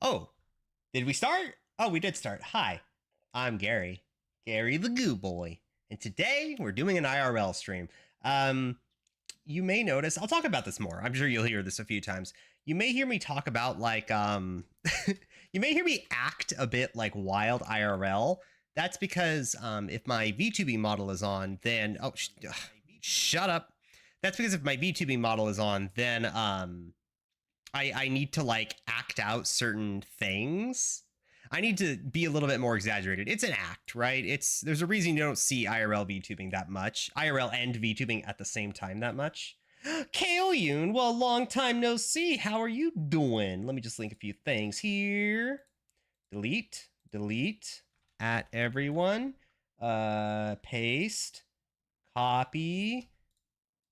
Oh, did we start? Oh, we did start. Hi, I'm Gary, Gary the Goo Boy, and today we're doing an IRL stream. You may notice, I'll talk about this more. I'm sure you'll hear this a few times. You may hear me talk about like, you may hear me act a bit like wild IRL. That's because if my VTubing model is on, then, shut up. That's because if my VTubing model is on, then I need to like act out certain things. I need to be a little bit more exaggerated. It's an act, right? There's a reason you don't see IRL VTubing that much. IRL and VTubing at the same time that much. Kale Yoon, well, long time no see. How are you doing? Let me just link a few things here. Delete, at everyone. Paste, copy,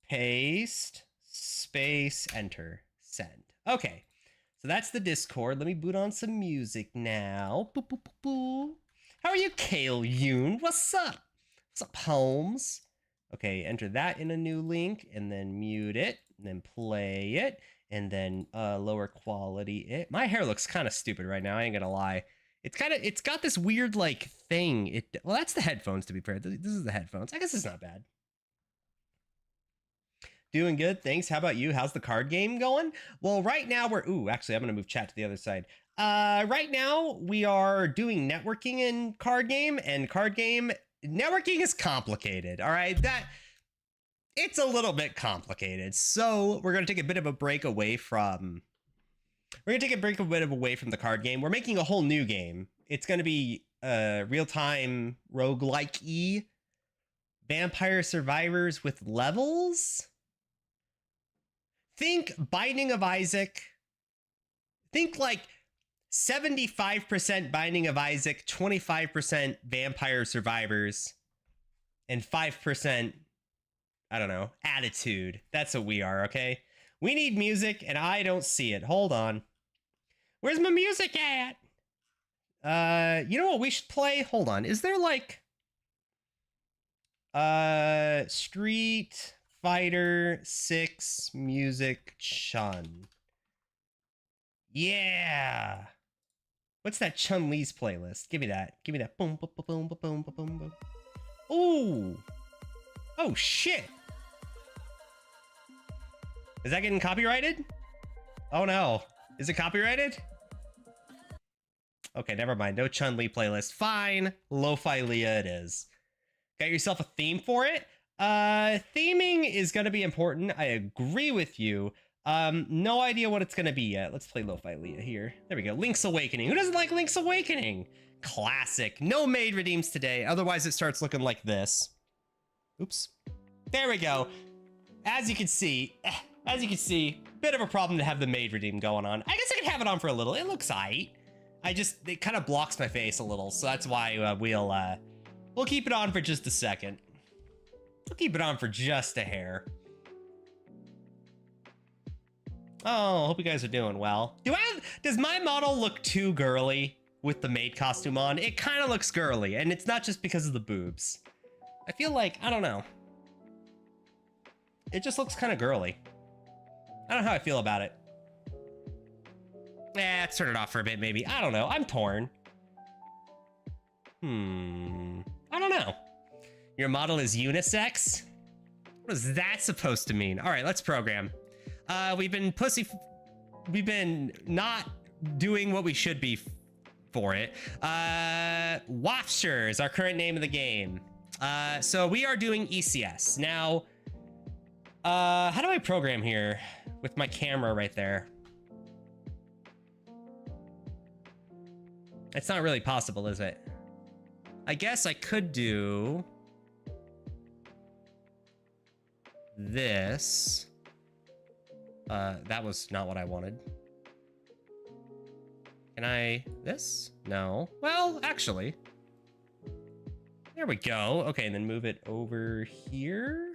paste, space, enter, send. Okay. So that's the Discord. Let me boot on some music now. Boo, boo, boo, boo. How are you, Kale Yoon? What's up? What's up, Holmes? Okay, enter that in a new link, and then mute it, and then play it, and then lower quality it. My hair looks kind of stupid right now, I ain't gonna lie. It's got this weird, like, thing. Well, that's the headphones, to be fair. This is the headphones. I guess it's not bad. Doing good, thanks. How about you? How's the card game going? Well, right now actually, I'm gonna move chat to the other side. Right now we are doing networking in card game, and networking is complicated. All right, it's a little bit complicated. So we're gonna take a bit of a break away from. The card game. We're making a whole new game. It's gonna be real-time roguelike-y vampire survivors with levels. Think Binding of Isaac. Think like 75% Binding of Isaac, 25% Vampire Survivors, and 5%, I don't know, attitude. That's what we are, okay? We need music, and I don't see it. Hold on. Where's my music at? You know what we should play? Hold on. Is there like... Street Fighter 6 Music Chun. Yeah. What's that Chun-Li's playlist? Give me that. Give me that. Boom, boom, boom, boom, boom, boom, boom. Ooh. Oh, shit. Is that getting copyrighted? Oh, no. Is it copyrighted? Okay, never mind. No Chun-Li playlist. Fine. Lo-Fi Leah it is. Got yourself a theme for it? Theming is going to be important. I agree with you. No idea what it's going to be yet. Let's play Lo-Fi Leah here. There we go. Link's Awakening. Who doesn't like Link's Awakening? Classic. No maid redeems today. Otherwise, it starts looking like this. Oops. There we go. As you can see, bit of a problem to have the maid redeem going on. I guess I can have it on for a little. It looks aight. It kind of blocks my face a little, so that's why we'll keep it on for just a second. We'll keep it on for just a hair. Oh, hope you guys are doing well. Does my model look too girly with the maid costume on? It kind of looks girly, and it's not just because of the boobs. I feel like, I don't know. It just looks kind of girly. I don't know how I feel about it. Let's turn it off for a bit, maybe. I don't know. I'm torn. I don't know. Your model is unisex? What is that supposed to mean? All right, let's program. We've been not doing what we should be for it. Wafture is our current name of the game. So we are doing ECS. Now, how do I program here with my camera right there? It's not really possible, is it? I guess I could do this. That was not what I wanted. Can I... this? No. Well, actually. There we go. Okay, and then move it over here.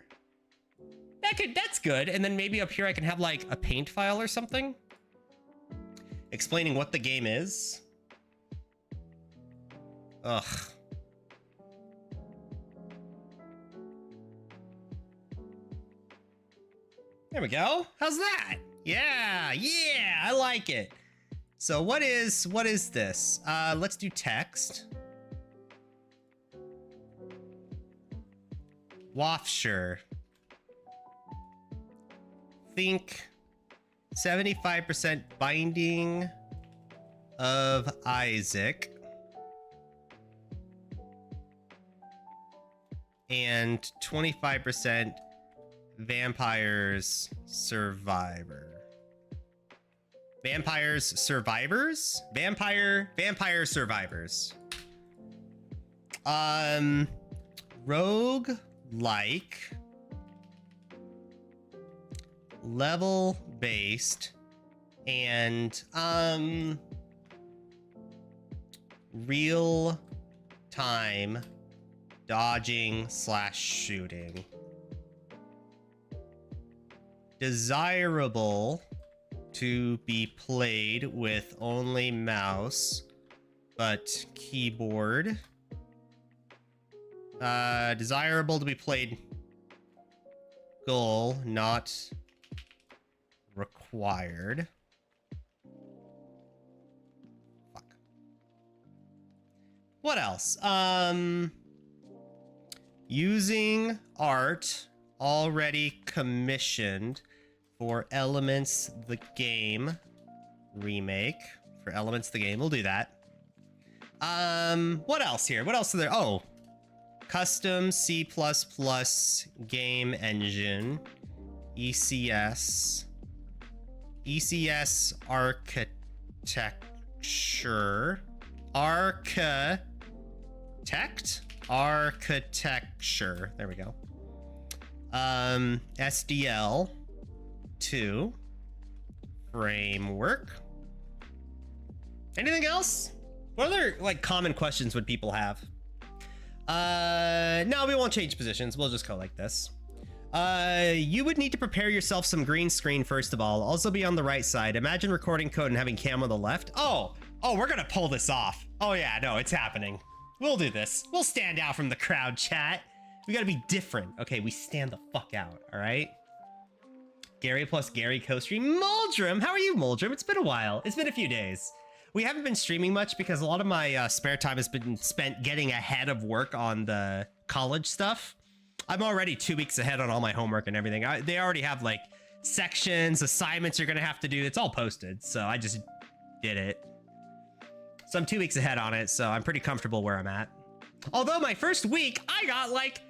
That's good. And then maybe up here I can have like a paint file or something. Explaining what the game is. Ugh. There we go. How's that? Yeah, I like it. So what is this? Let's do text. Wafshire. Think 75% binding of Isaac. And 25% vampires survivor. Vampires survivors? Vampire survivors. Rogue like level based and real time dodging / shooting. Desirable to be played with only mouse but keyboard. Desirable to be played goal, not required. Fuck. What else? Using art already commissioned for Elements the Game remake. For Elements the Game, we'll do that. What else here? What else are there? Oh, custom C++ game engine, ECS architecture, architecture. There we go. SDL 2 framework. Anything else? What other like common questions would people have? No, we won't change positions. We'll just go like this. You would need to prepare yourself some green screen first of all. Also be on the right side. Imagine recording code and having cam on the left. Oh, we're gonna pull this off. Oh yeah, no, it's happening. We'll do this. We'll stand out from the crowd, chat. We gotta be different. Okay, we stand the fuck out, all right? Gary plus Gary co-stream. Moldrum, how are you, Moldrum? It's been a while. It's been a few days. We haven't been streaming much because a lot of my spare time has been spent getting ahead of work on the college stuff. I'm already 2 weeks ahead on all my homework and everything. They already have like sections, assignments you're gonna have to do. It's all posted, so I just did it. So I'm 2 weeks ahead on it, so I'm pretty comfortable where I'm at. Although my first week, I got like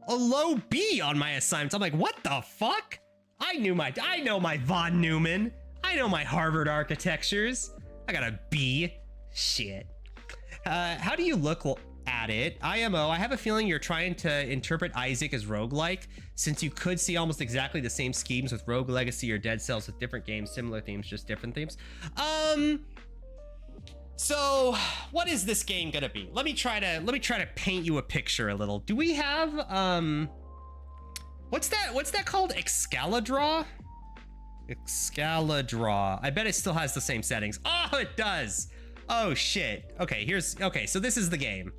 a low B on my assignments. I'm like, what the fuck? I know my von Neumann. I know my Harvard architectures. I got a B. Shit. How do you look at it? IMO, I have a feeling you're trying to interpret Isaac as roguelike, since you could see almost exactly the same schemes with Rogue Legacy or Dead Cells with different games, similar themes, just different themes. So what is this game gonna be? Let me try to paint you a picture a little. Do we have what's that called? Excalidraw? Excalidraw. I bet it still has the same settings. Oh, it does. Oh shit. Okay, so this is the game.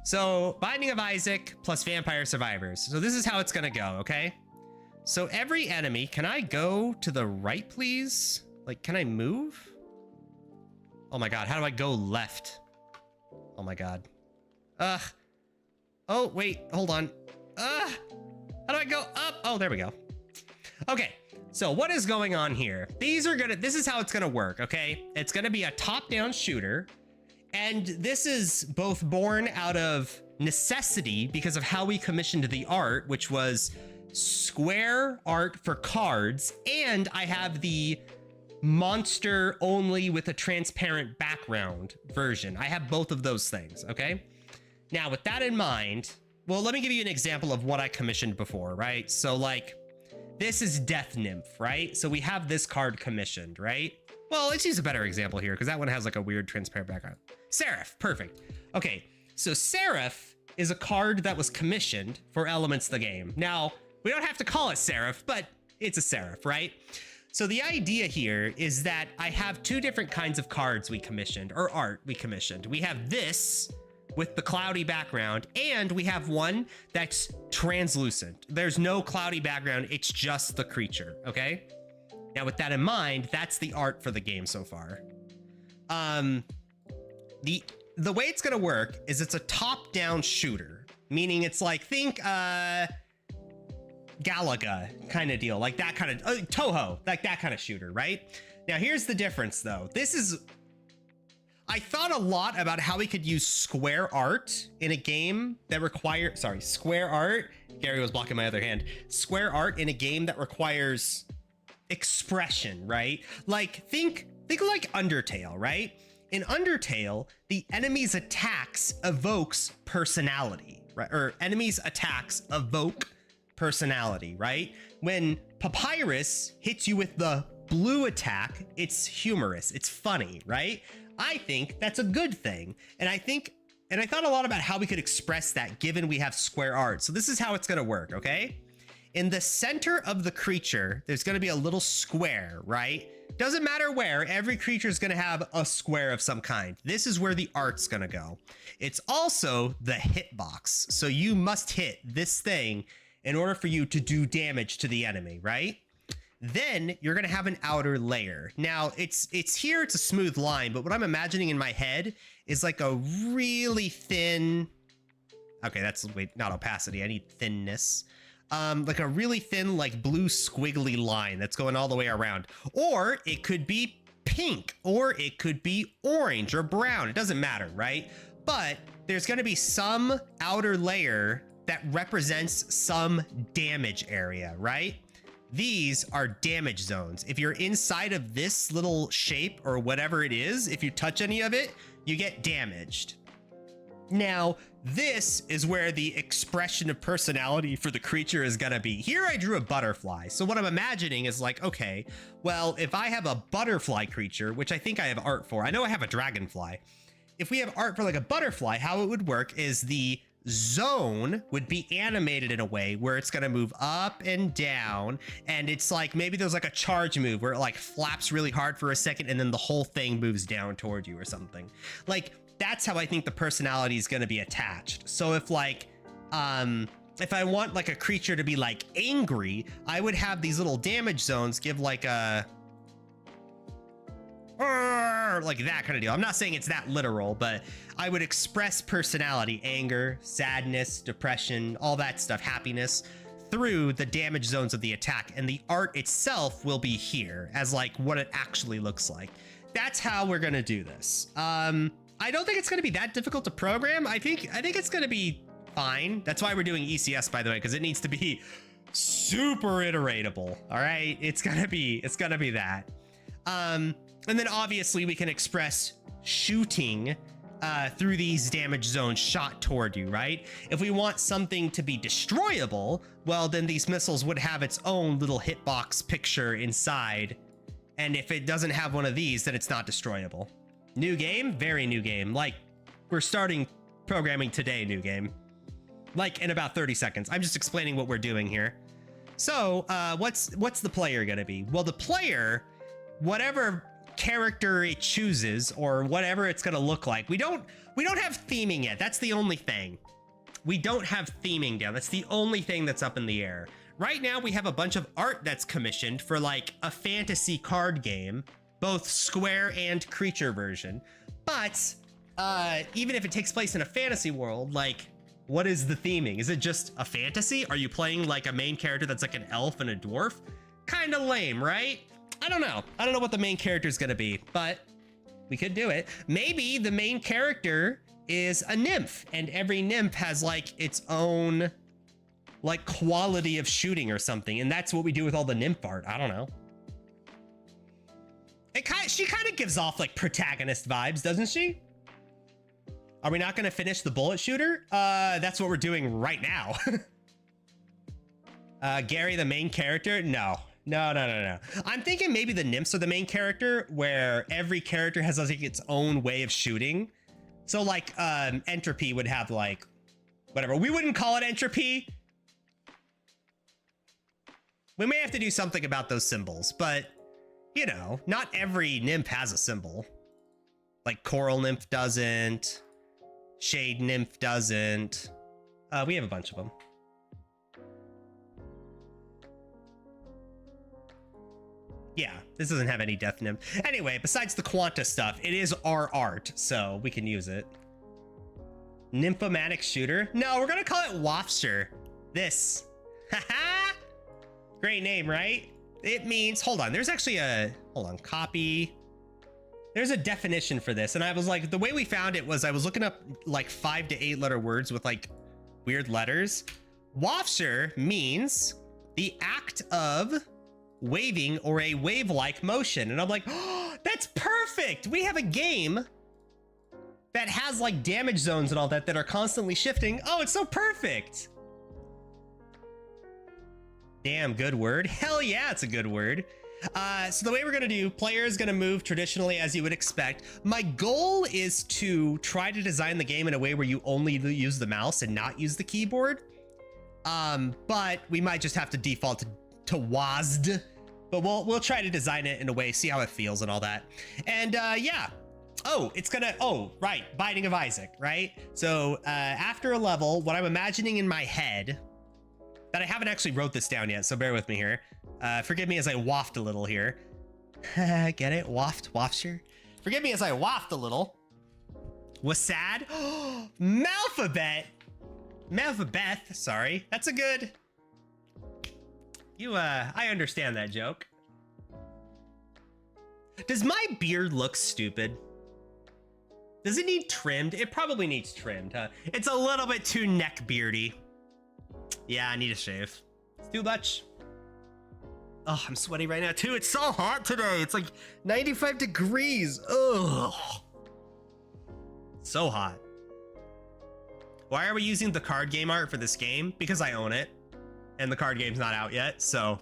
So Binding of Isaac plus Vampire Survivors. So this is how it's gonna go, okay? So every enemy, can I go to the right, please? Like, can I move? Oh my God, how do I go left? Oh my God. Oh, wait, hold on. How do I go up? Oh, there we go. Okay. So what is going on here? This is how it's gonna work, okay? It's gonna be a top-down shooter, and this is both born out of necessity because of how we commissioned the art, which was square art for cards, and I have the monster only with a transparent background version. I have both of those things, okay? Now, with that in mind, well, let me give you an example of what I commissioned before, right? So like, this is Death Nymph, right? So we have this card commissioned, right? Well, let's use a better example here because that one has like a weird transparent background. Seraph, perfect. Okay, so Seraph is a card that was commissioned for Elements the Game. Now, we don't have to call it Seraph, but it's a Seraph, right? So the idea here is that I have two different kinds of cards we commissioned, or art we commissioned. We have this with the cloudy background, and we have one that's translucent. There's no cloudy background, it's just the creature, okay? Now with that in mind, that's the art for the game so far. The way it's gonna work is it's a top-down shooter, meaning it's like, think Galaga kind of deal, like that kind of Toho, like that kind of shooter, right? Now here's the difference though. I thought a lot about how we could use square art in a game that square art. Gary was blocking my other hand. Square art in a game that requires expression, right? Like think like Undertale, right? In Undertale, the enemy's attacks evokes personality, right? Or enemies' attacks evoke personality, right? When Papyrus hits you with the blue attack, it's humorous, it's funny, right? I think that's a good thing. And I thought a lot about how we could express that given we have square art. So this is how it's gonna work, okay? In the center of the creature, there's gonna be a little square, right? Doesn't matter where, every creature is gonna have a square of some kind. This is where the art's gonna go. It's also the hitbox. So you must hit this thing in order for you to do damage to the enemy, right? Then you're gonna have an outer layer. Now it's here, it's a smooth line, but what I'm imagining in my head is like a really thin, okay, that's, wait, not opacity, I need thinness. Like a really thin, like blue squiggly line that's going all the way around. Or it could be pink, or it could be orange or brown. It doesn't matter, right? But there's gonna be some outer layer that represents some damage area, right? These are damage zones. If you're inside of this little shape or whatever it is, if you touch any of it, you get damaged. Now, this is where the expression of personality for the creature is gonna be. Here I drew a butterfly. So what I'm imagining is like, okay, well, if I have a butterfly creature, which I think I have art for, I know I have a dragonfly. If we have art for like a butterfly, how it would work is the zone would be animated in a way where it's going to move up and down, and it's like maybe there's like a charge move where it like flaps really hard for a second and then the whole thing moves down toward you or something. Like that's how I think the personality is going to be attached. So if like if I want like a creature to be like angry, I would have these little damage zones give like a like that kind of deal. I'm not saying it's that literal, but I would express personality, anger, sadness, depression, all that stuff, happiness, through the damage zones of the attack. And the art itself will be here as like what it actually looks like. That's how we're gonna do this. I don't think it's gonna be that difficult to program. I think it's gonna be fine. That's why we're doing ECS, by the way, because it needs to be super iteratable. All right, it's gonna be that. And then obviously we can express shooting through these damage zones shot toward you, right? If we want something to be destroyable, well, then these missiles would have its own little hitbox picture inside. And if it doesn't have one of these, then it's not destroyable. New game, very new game. Like we're starting programming today, new game. Like in about 30 seconds. I'm just explaining what we're doing here. So what's the player gonna be? Well, the player, whatever character it chooses or whatever it's gonna look like. We don't have theming yet. That's the only thing. We don't have theming down. That's the only thing that's up in the air. Right now we have a bunch of art that's commissioned for like a fantasy card game, both square and creature version. But even if it takes place in a fantasy world, like what is the theming? Is it just a fantasy? Are you playing like a main character that's like an elf and a dwarf? Kind of lame, right? I don't know. I don't know what the main character is going to be, but we could do it. Maybe the main character is a nymph and every nymph has like its own like quality of shooting or something. And that's what we do with all the nymph art. I don't know. She kind of gives off like protagonist vibes, doesn't she? Are we not going to finish the bullet shooter? That's what we're doing right now. Gary, the main character? No. I'm thinking maybe the nymphs are the main character, where every character has like its own way of shooting. So like Entropy would have like whatever. We wouldn't call it Entropy. We may have to do something about those symbols, but you know, not every nymph has a symbol. Like Coral Nymph doesn't. Shade Nymph doesn't. We have a bunch of them. Yeah, this doesn't have any death nim. Anyway, besides the Quanta stuff, it is our art, so we can use it. Nymphomatic shooter? No, we're gonna call it Wafture. This. Haha! Great name, right? It means, hold on, there's actually a, hold on, copy. There's a definition for this, and I was like, the way we found it was I was looking up like 5 to 8 letter words with like weird letters. Wafture means the act of waving or a wave-like motion. And I'm like, oh, that's perfect. We have a game that has like damage zones and all that that are constantly shifting. Oh, it's so perfect. Damn, good word. Hell yeah, it's a good word. So the way we're gonna do, player is gonna move traditionally as you would expect. My goal is to try to design the game in a way where you only use the mouse and not use the keyboard. But we might just have to default to WASD, but we'll try to design it in a way, see how it feels and all that. And yeah. Oh, it's gonna, oh, right, Binding of Isaac, right? So after a level, what I'm imagining in my head, that I haven't actually wrote this down yet, so bear with me here. Forgive me as I waft a little here. Get it? Wafture. Forgive me as I waft a little. Was sad? Malphabet. Malphabeth, sorry. That's a good... I understand that joke. Does my beard look stupid? Does it need trimmed? It probably needs trimmed, huh? It's a little bit too neck beardy. Yeah, I need a shave. It's too much. Oh, I'm sweaty right now too. It's so hot today. It's like 95 degrees. Ugh. So hot. Why are we using the card game art for this game? Because I own it. And the card game's not out yet, so.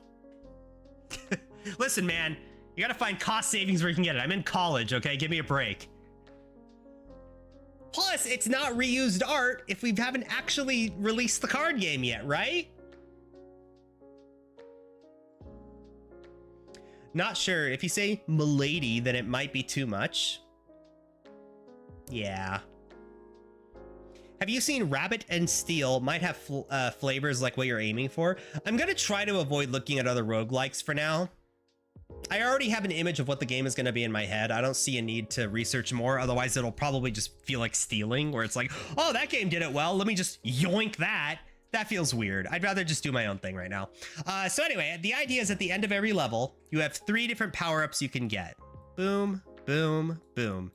Listen, man. You gotta find cost savings where you can get it. I'm in college, okay? Give me a break. Plus, it's not reused art if we haven't actually released the card game yet, right? Not sure. If you say milady, then it might be too much. Yeah. Have you seen Rabbit and Steel might have flavors like what you're aiming for? I'm gonna try to avoid looking at other roguelikes for now. I already have an image of what the game is going to be in my head. I don't see a need to research more. Otherwise, it'll probably just feel like stealing, where it's like, oh, that game did it well. Let me just yoink that. That feels weird. I'd rather just do my own thing right now. So anyway, the idea is at the end of every level, you have 3 different power-ups you can get. Boom, boom, boom.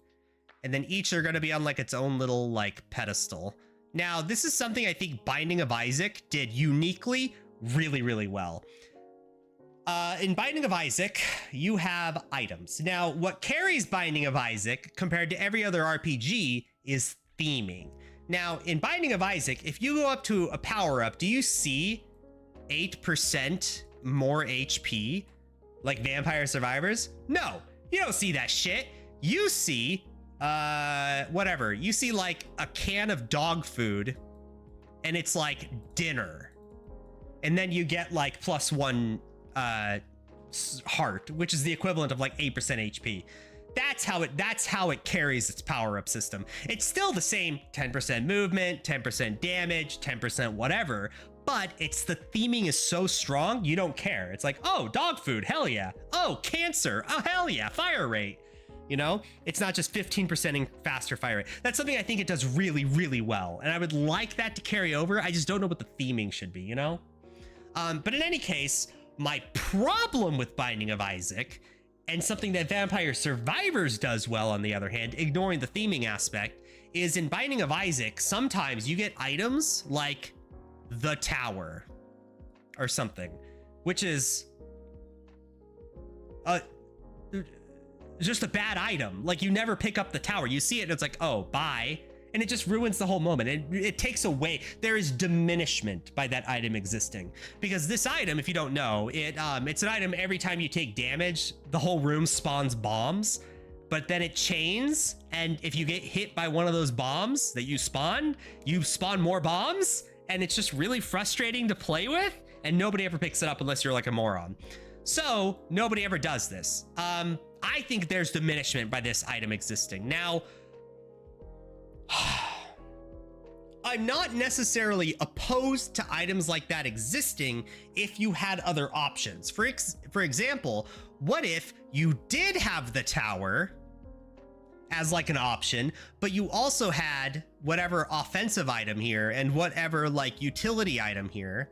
And then each are going to be on like its own little like pedestal. Now, this is something I think Binding of Isaac did uniquely really, really well. In Binding of Isaac, you have items. Now, what carries Binding of Isaac compared to every other RPG is theming. Now, in Binding of Isaac, if you go up to a power-up, do you see 8% more HP like Vampire Survivors? No, you don't see that shit. You see, whatever. You see like a can of dog food and it's like dinner. And then you get like +1 heart, which is the equivalent of like 8% HP. That's how it carries its power-up system. It's still the same 10% movement, 10% damage, 10% whatever, but it's the theming is so strong, you don't care. It's like, oh, dog food, hell yeah. Oh, cancer, oh, hell yeah, fire rate. You know, it's not just 15% faster fire rate. That's something I think it does really, really well. And I would like that to carry over. I just don't know what the theming should be, you know? But in any case, my problem with Binding of Isaac, and something that Vampire Survivors does well on the other hand, ignoring the theming aspect, is in Binding of Isaac, sometimes you get items like the tower or something, which is just a bad item. Like, you never pick up the tower. You see it and it's like, oh, bye. And it just ruins the whole moment. It takes away, there is diminishment by that item existing. Because this item, if you don't know, it's an item every time you take damage, the whole room spawns bombs, but then it chains, and if you get hit by one of those bombs that you spawn more bombs, and it's just really frustrating to play with, and nobody ever picks it up unless you're like a moron. So, nobody ever does this. I think there's diminishment by this item existing. Now, I'm not necessarily opposed to items like that existing if you had other options. For example, what if you did have the tower as like an option, but you also had whatever offensive item here and whatever like utility item here,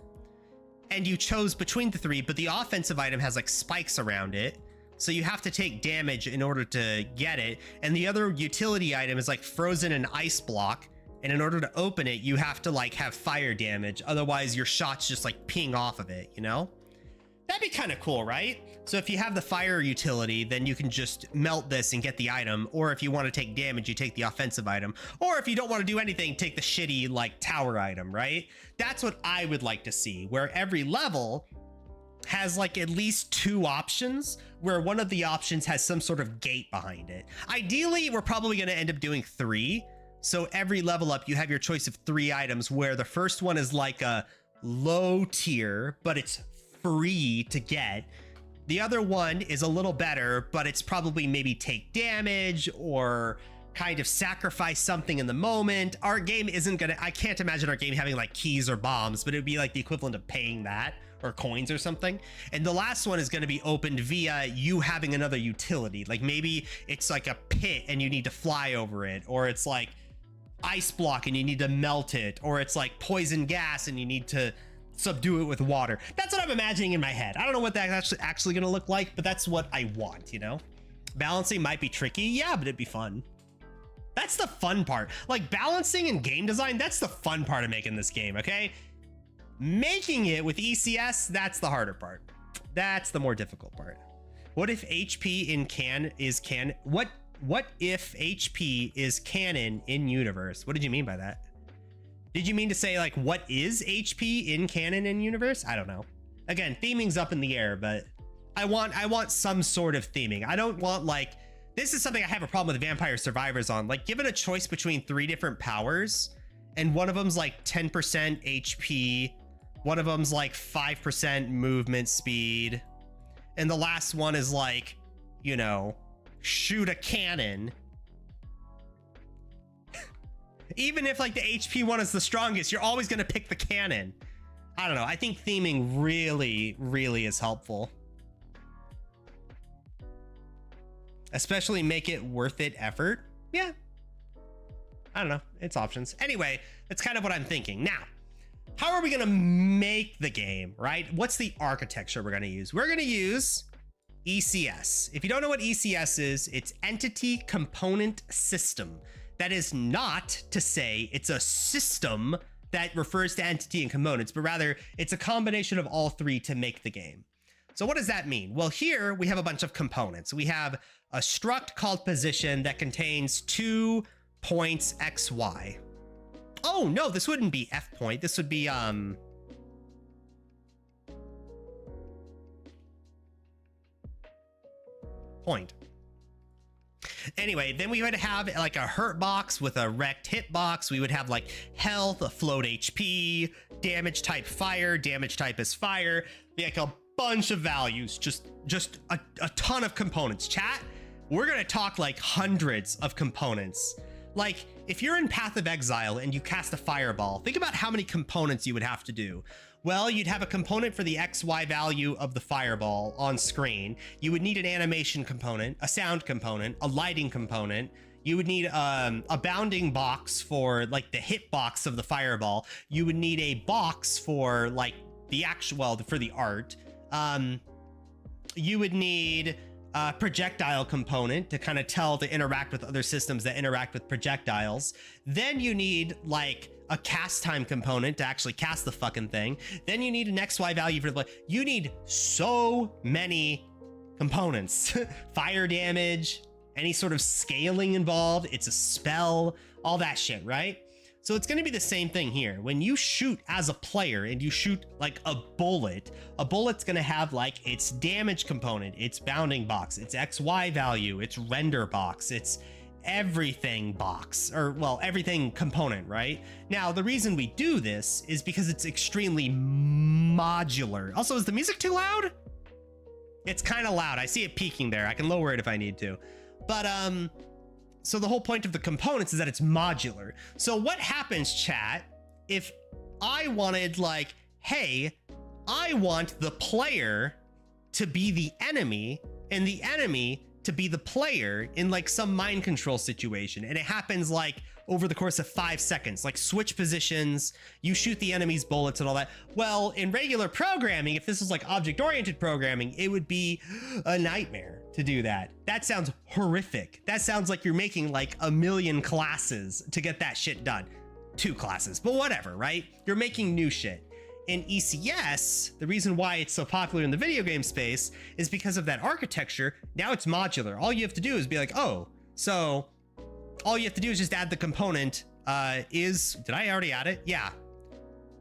and you chose between the three, but the offensive item has like spikes around it, so you have to take damage in order to get it, and the other utility item is like frozen in ice block, and in order to open it, you have to like have fire damage, otherwise your shots just like ping off of it, you know? That'd be kind of cool, right? So if you have the fire utility, then you can just melt this and get the item. Or if you want to take damage, you take the offensive item. Or if you don't want to do anything, take the shitty like tower item, right? That's what I would like to see, where every level has like at least 2 options, where one of the options has some sort of gate behind it. Ideally, we're probably going to end up doing 3. So every level up, you have your choice of 3 items, where the first one is like a low tier, but it's free to get. The other one is a little better, but it's probably maybe take damage or kind of sacrifice something in the moment. Our game isn't gonna, I can't imagine our game having like keys or bombs, but it would be like the equivalent of paying that or coins or something. And the last one is going to be opened via you having another utility. Like maybe it's like a pit and you need to fly over it, or it's like ice block and you need to melt it, or it's like poison gas and you need to subdue it with water. That's what I'm imagining in my head. I don't know what that's actually going to look like, but that's what I want, you know? Balancing might be tricky, yeah, but it'd be fun. That's the fun part. Like balancing and game design, that's the fun part of making this game, okay? Making it with ECS, that's the harder part. That's the more difficult part. What if HP in what if HP is canon in universe? What did you mean by that? Did you mean to say like what is HP in canon in universe? I don't know. Again, theming's up in the air, but I want some sort of theming. I don't want like, this is something I have a problem with Vampire Survivors on. Like given a choice between 3 different powers, and one of them's like 10% HP, one of them's like 5% movement speed, and the last one is like, you know, shoot a cannon. Even if like the HP one is the strongest, you're always going to pick the cannon. I don't know. I think theming really, really is helpful. Especially make it worth it effort. Yeah. I don't know. It's options. Anyway, that's kind of what I'm thinking. Now, how are we going to make the game, right? What's the architecture we're going to use? We're going to use ECS. If you don't know what ECS is, it's Entity Component System. That is not to say it's a system that refers to entity and components, but rather it's a combination of all 3 to make the game. So what does that mean? Well, here we have a bunch of components. We have a struct called position that contains 2 points XY. Oh no, this wouldn't be F point. This would be point. Anyway, then we would have like a hurt box with a wrecked hit box. We would have like health, a float HP, damage type fire, damage type is fire. Like a bunch of values, just a ton of components. Chat, we're gonna talk like hundreds of components. Like if you're in Path of Exile and you cast a fireball, think about how many components you would have to do. Well, you'd have a component for the XY value of the fireball on screen. You would need an animation component, a sound component, a lighting component. You would need a bounding box for like the hit box of the fireball. You would need a box for like the actual, well, for the art. You would need a projectile component to kind of to interact with other systems that interact with projectiles. Then you need like a cast time component to actually cast the fucking thing. Then you need an XY value for the, you need so many components. Fire damage, any sort of scaling involved, it's a spell, all that shit, right? So it's going to be the same thing here. When you shoot as a player and you shoot like a bullet's going to have like its damage component, its bounding box, its XY value, its render box, its everything box, or well, everything component, right? Now, the reason we do this is because it's extremely modular. Also, is the music too loud? It's kind of loud. I see it peaking there. I can lower it if I need to. But So the whole point of the components is that it's modular. So what happens, chat, if I wanted like, hey, I want the player to be the enemy and the enemy to be the player in like some mind control situation, and it happens like over the course of 5 seconds, like switch positions, you shoot the enemy's bullets and all that. Well, in regular programming, if this is like object-oriented programming, it would be a nightmare to do that. That sounds horrific. That sounds like you're making like a million classes to get that shit done. 2 classes, but whatever, right? You're making new shit. In ECS, the reason why it's so popular in the video game space is because of that architecture. Now it's modular. All you have to do is be like, oh, so all you have to do is just add the component did I already add it? Yeah.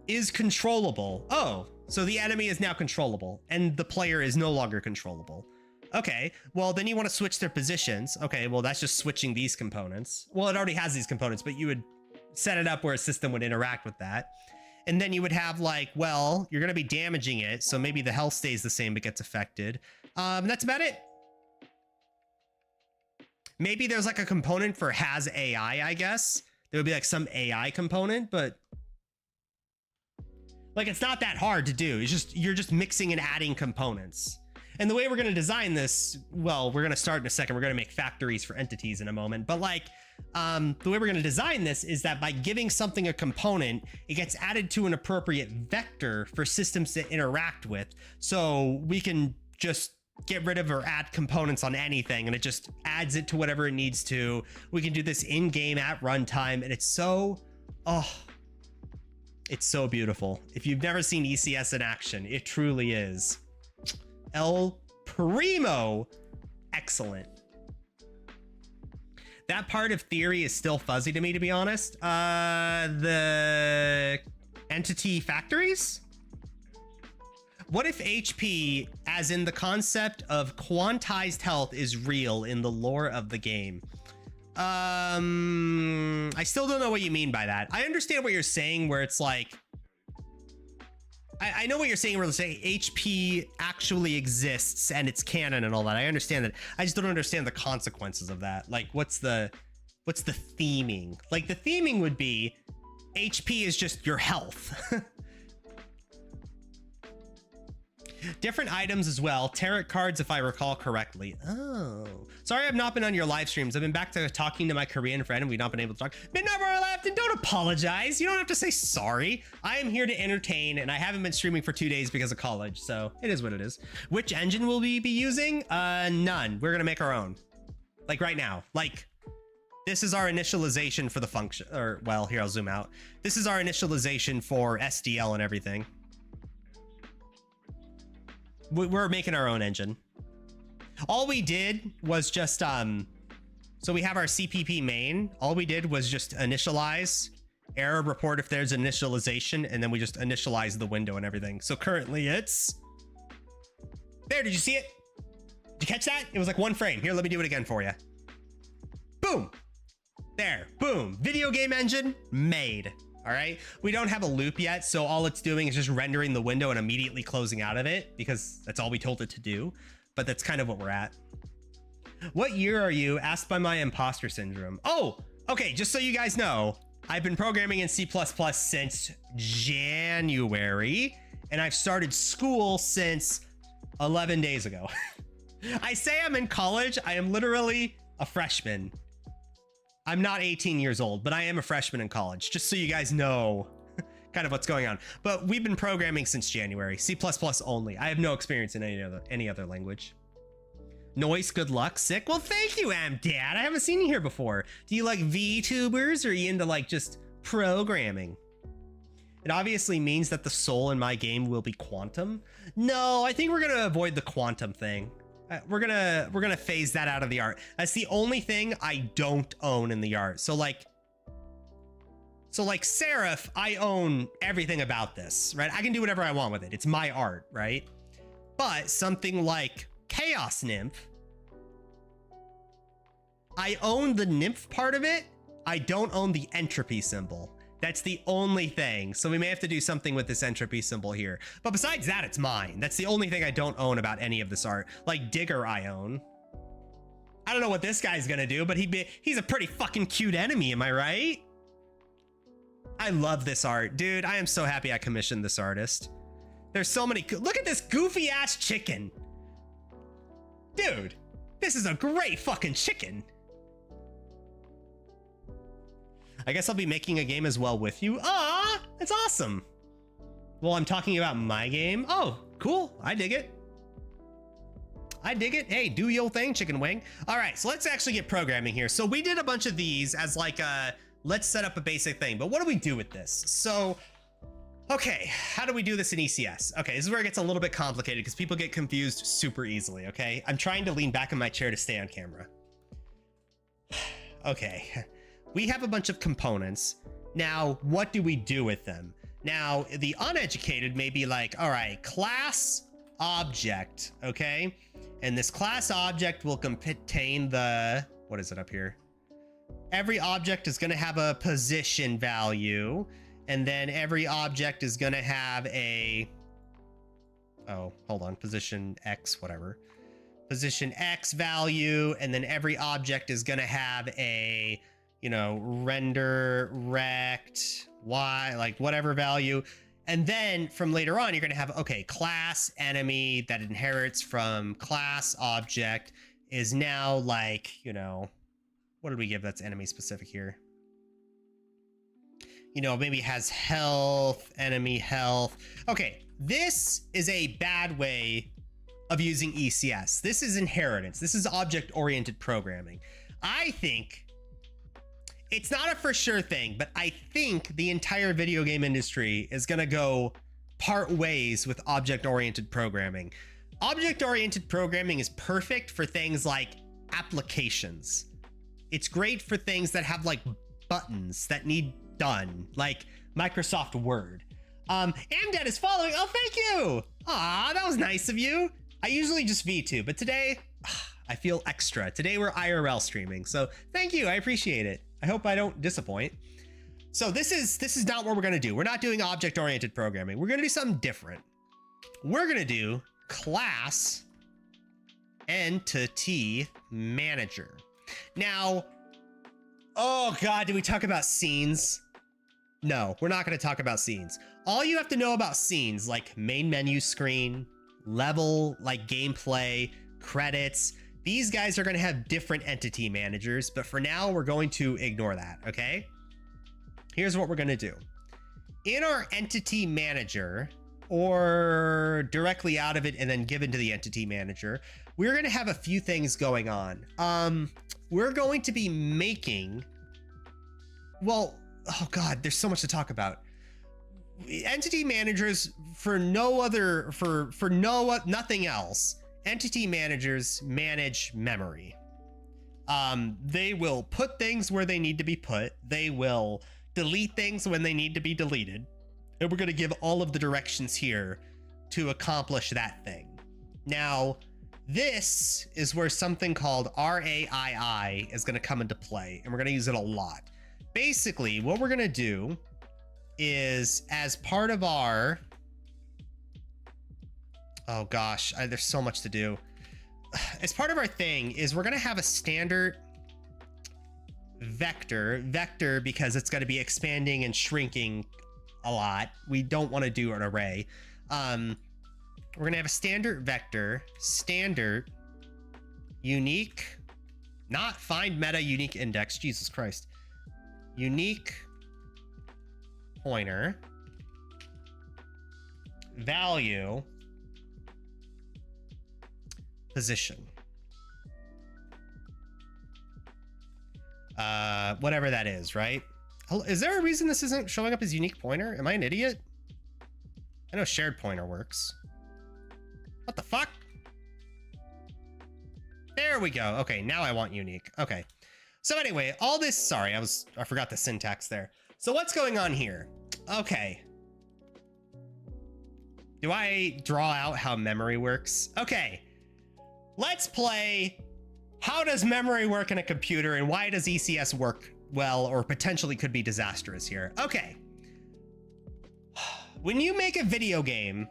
Is controllable. Oh, so the enemy is now controllable and the player is no longer controllable. Okay, well then you want to switch their positions. Okay, well that's just switching these components. Well, it already has these components, but you would set it up where a system would interact with that. And then you would have like, well, you're going to be damaging it. So maybe the health stays the same, but gets affected. That's about it. Maybe there's like a component for has AI, I guess. There would be like some AI component, but like, it's not that hard to do. It's just, you're just mixing and adding components. And the way we're going to design this, well, we're going to start in a second. We're going to make factories for entities in a moment, but like, the way we're going to design this is that by giving something a component, it gets added to an appropriate vector for systems to interact with. So we can just get rid of or add components on anything, and it just adds it to whatever it needs to. We can do this in-game at runtime, and it's so, it's so beautiful. If you've never seen ECS in action, it truly is El Primo. Excellent. That part of theory is still fuzzy to me, to be honest. The entity factories? What if HP, as in the concept of quantized health, is real in the lore of the game? I still don't know what you mean by that. I understand what you're saying, where it's like, I know what you're saying, where it's saying HP actually exists and it's canon and all that. I understand that. I just don't understand the consequences of that. Like, what's the theming? Like, the theming would be HP is just your health. Different items as well. Tarot cards, if I recall correctly. Oh, sorry I've not been on your live streams. I've been back to talking to my Korean friend and we've not been able to talk. Midnight Bar left, and don't apologize. You don't have to say sorry. I am here to entertain, and I haven't been streaming for 2 days because of college, so it is what it is. Which engine will we be using? None. We're gonna make our own. Like right now. Like, this is our initialization for the function, or well, here, I'll zoom out. This is our initialization for SDL and everything. We're making our own engine. All we did was just, so we have our CPP main. All we did was just initialize, error report if there's initialization, and then we just initialize the window and everything. So currently it's, there, did you see it? Did you catch that? It was like 1 frame. Here, let me do it again for you. Boom. There, boom. Video game engine made. All right, we don't have a loop yet, so all it's doing is just rendering the window and immediately closing out of it, because that's all we told it to do. But that's kind of what we're at. What year are you? Asked by my imposter syndrome. Oh, okay, just so you guys know, I've been programming in C++ since January, and I've started school since 11 days ago. I say I'm in college. I am literally a freshman. I'm not 18 years old, but I am a freshman in college, just so you guys know kind of what's going on. But we've been programming since January, C++ only. I have no experience in any other language. Noise, good luck, sick. Well, thank you, Dad. I haven't seen you here before. Do you like VTubers, or are you into like just programming? It obviously means that the soul in my game will be quantum. No, I think we're gonna avoid the quantum thing. We're gonna phase that out of the art. That's the only thing I don't own in the art. So like Seraph, I own everything about this, right? I can do whatever I want with it. It's my art, right? But something like Chaos Nymph, I own the nymph part of it. I don't own the entropy symbol. That's the only thing. So we may have to do something with this entropy symbol here. But besides that, it's mine. That's the only thing I don't own about any of this art. Like Digger, I own. I don't know what this guy's gonna do, but he's a pretty fucking cute enemy, am I right? I love this art. Dude, I am so happy I commissioned this artist. There's so many, look at this goofy ass chicken. Dude, this is a great fucking chicken. I guess I'll be making a game as well with you. Ah, that's awesome. Well, I'm talking about my game. Oh, cool. I dig it. I dig it. Hey, do your thing, chicken wing. All right, so let's actually get programming here. So we did a bunch of these as like a, let's set up a basic thing, but what do we do with this? So, okay, how do we do this in ECS? Okay, this is where it gets a little bit complicated because people get confused super easily, okay? I'm trying to lean back in my chair to stay on camera. Okay, we have a bunch of components. Now, what do we do with them? Now, the uneducated may be like, all right, class object, okay? And this class object will contain the, what is it up here? Every object is going to have a position value, and then every object is going to have a, oh, hold on, position X, whatever. Position X value, and then every object is going to have a, you know, render, rect, Y, like whatever value. And then from later on, you're going to have, okay, class enemy that inherits from class object is now like, you know, what did we give that's enemy specific here? You know, maybe has health, enemy health. Okay, this is a bad way of using ECS. This is inheritance. This is object-oriented programming. I think it's not a for sure thing, but I think the entire video game industry is going to go part ways with object-oriented programming. Object-oriented programming is perfect for things like applications. It's great for things that have like buttons that need done, like Microsoft Word. Amdad is following. Oh, thank you. Aw, that was nice of you. I usually just V2, but today I feel extra. Today we're IRL streaming, so thank you. I appreciate it. I hope I don't disappoint. So this is not what we're gonna do. We're not doing object-oriented programming. We're gonna do something different. We're gonna do class entity manager. Now, oh God, did we talk about scenes? No, we're not gonna talk about scenes. All you have to know about scenes, like main menu screen, level, like gameplay, credits, these guys are going to have different entity managers, but for now, we're going to ignore that, okay? Here's what we're going to do. In our entity manager, or directly out of it and then given to the entity manager, we're going to have a few things going on. We're going to be making, well, oh God, there's so much to talk about. Entity managers for no other, for nothing else. Entity managers manage memory. They will put things where they need to be put. They will delete things when they need to be deleted. And we're going to give all of the directions here to accomplish that thing. Now, this is where something called RAII is going to come into play, and we're going to use it a lot. Basically, what we're going to do is, as part of our, oh gosh, there's so much to do. As part of our thing is we're going to have a standard vector because it's going to be expanding and shrinking a lot. We don't want to do an array. We're going to have a standard vector, standard unique, not find meta unique index, Jesus Christ, unique pointer value position, whatever that is, right? Is there a reason this isn't showing up as unique pointer? Am I an idiot? I know shared pointer works. What the fuck? There we go. Okay, now I want unique. Okay. So anyway, all this, sorry, I forgot the syntax there. So what's going on here? Okay. Do I draw out how memory works? Okay. Let's play how does memory work in a computer and why does ECS work well or potentially could be disastrous here? Okay. When you make a video game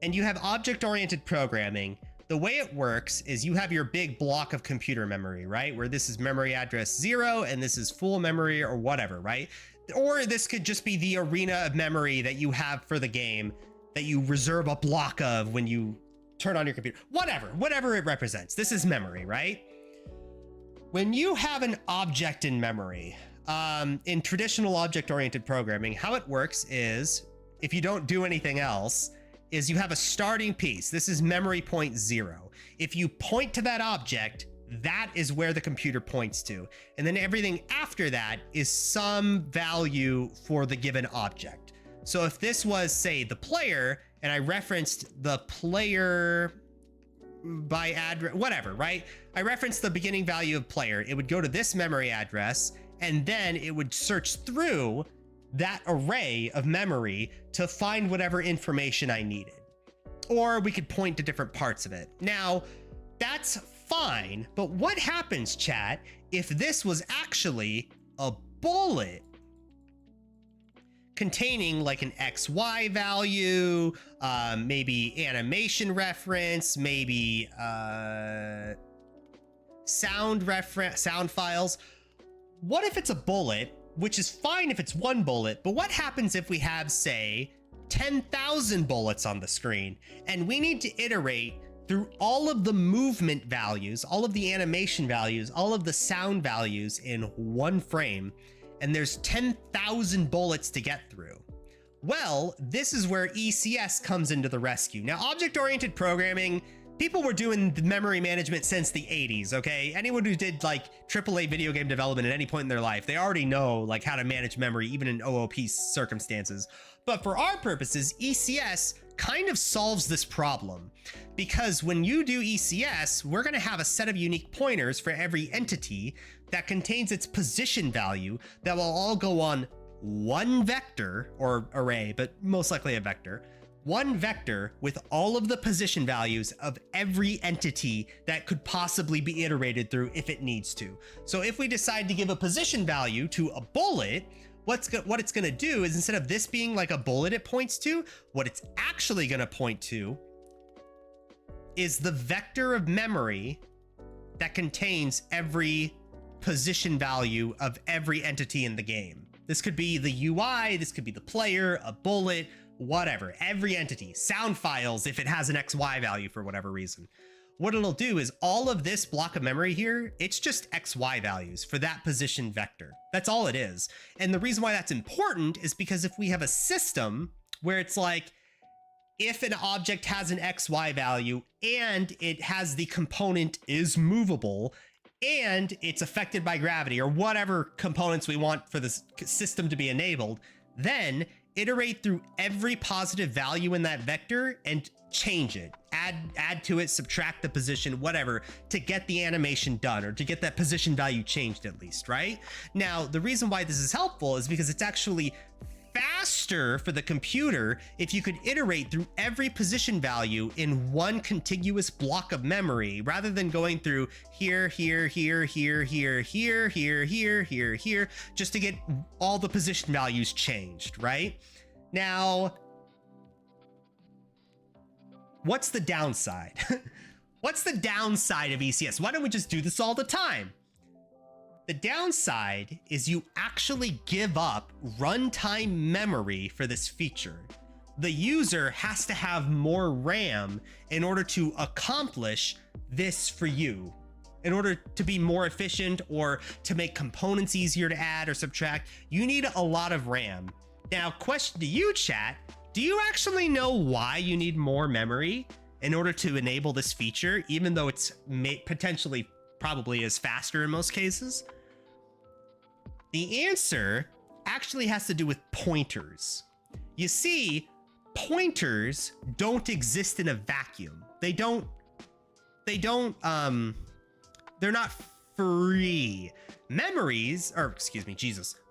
and you have object-oriented programming, the way it works is you have your big block of computer memory, right? Where this is memory address 0 and this is full memory or whatever, right? Or this could just be the arena of memory that you have for the game that you reserve a block of when you turn on your computer. Whatever it represents. This is memory, right? When you have an object in memory, in traditional object-oriented programming, how it works is, if you don't do anything else, is you have a starting piece. This is memory point 0. If you point to that object, that is where the computer points to. And then everything after that is some value for the given object. So if this was, say, the player, and I referenced the player by address, whatever, right? I referenced the beginning value of player. It would go to this memory address, and then it would search through that array of memory to find whatever information I needed. Or we could point to different parts of it. Now, that's fine, but what happens, chat, if this was actually a bullet containing like an XY value, maybe animation reference, maybe sound files? What if it's a bullet, which is fine if it's one bullet, but what happens if we have, say, 10,000 bullets on the screen, and we need to iterate through all of the movement values, all of the animation values, all of the sound values in one frame, and there's 10,000 bullets to get through? Well, this is where ECS comes into the rescue. Now, object-oriented programming, people were doing the memory management since the 80s, okay? Anyone who did like AAA video game development at any point in their life, they already know like how to manage memory even in OOP circumstances. But for our purposes, ECS kind of solves this problem, because when you do ECS, we're going to have a set of unique pointers for every entity that contains its position value that will all go on one vector or array, but most likely a vector. One vector with all of the position values of every entity that could possibly be iterated through if it needs to. So if we decide to give a position value to a bullet, what it's going to do is, instead of this being like a bullet it points to, what it's actually going to point to is the vector of memory that contains every position value of every entity in the game. This could be the UI, this could be the player, a bullet, whatever, every entity, sound files if it has an XY value for whatever reason. What it'll do is all of this block of memory here, it's just XY values for that position vector. That's all it is. And the reason why that's important is because if we have a system where it's like, if an object has an XY value and it has the component is movable and it's affected by gravity or whatever components we want for this system to be enabled, then iterate through every positive value in that vector and change it, add to it, subtract the position, whatever, to get the animation done or to get that position value changed at least, right? Now, the reason why this is helpful is because it's actually faster for the computer if you could iterate through every position value in one contiguous block of memory rather than going through here, just to get all the position values changed, right? Now, what's the downside? What's the downside of ECS? Why don't we just do this all the time? The downside is you actually give up runtime memory for this feature. The user has to have more RAM in order to accomplish this for you. In order to be more efficient or to make components easier to add or subtract, you need a lot of RAM. Now, question to you, chat, do you actually know why you need more memory in order to enable this feature, even though it's potentially probably is faster in most cases? The answer actually has to do with pointers. You see, pointers don't exist in a vacuum. They're not free.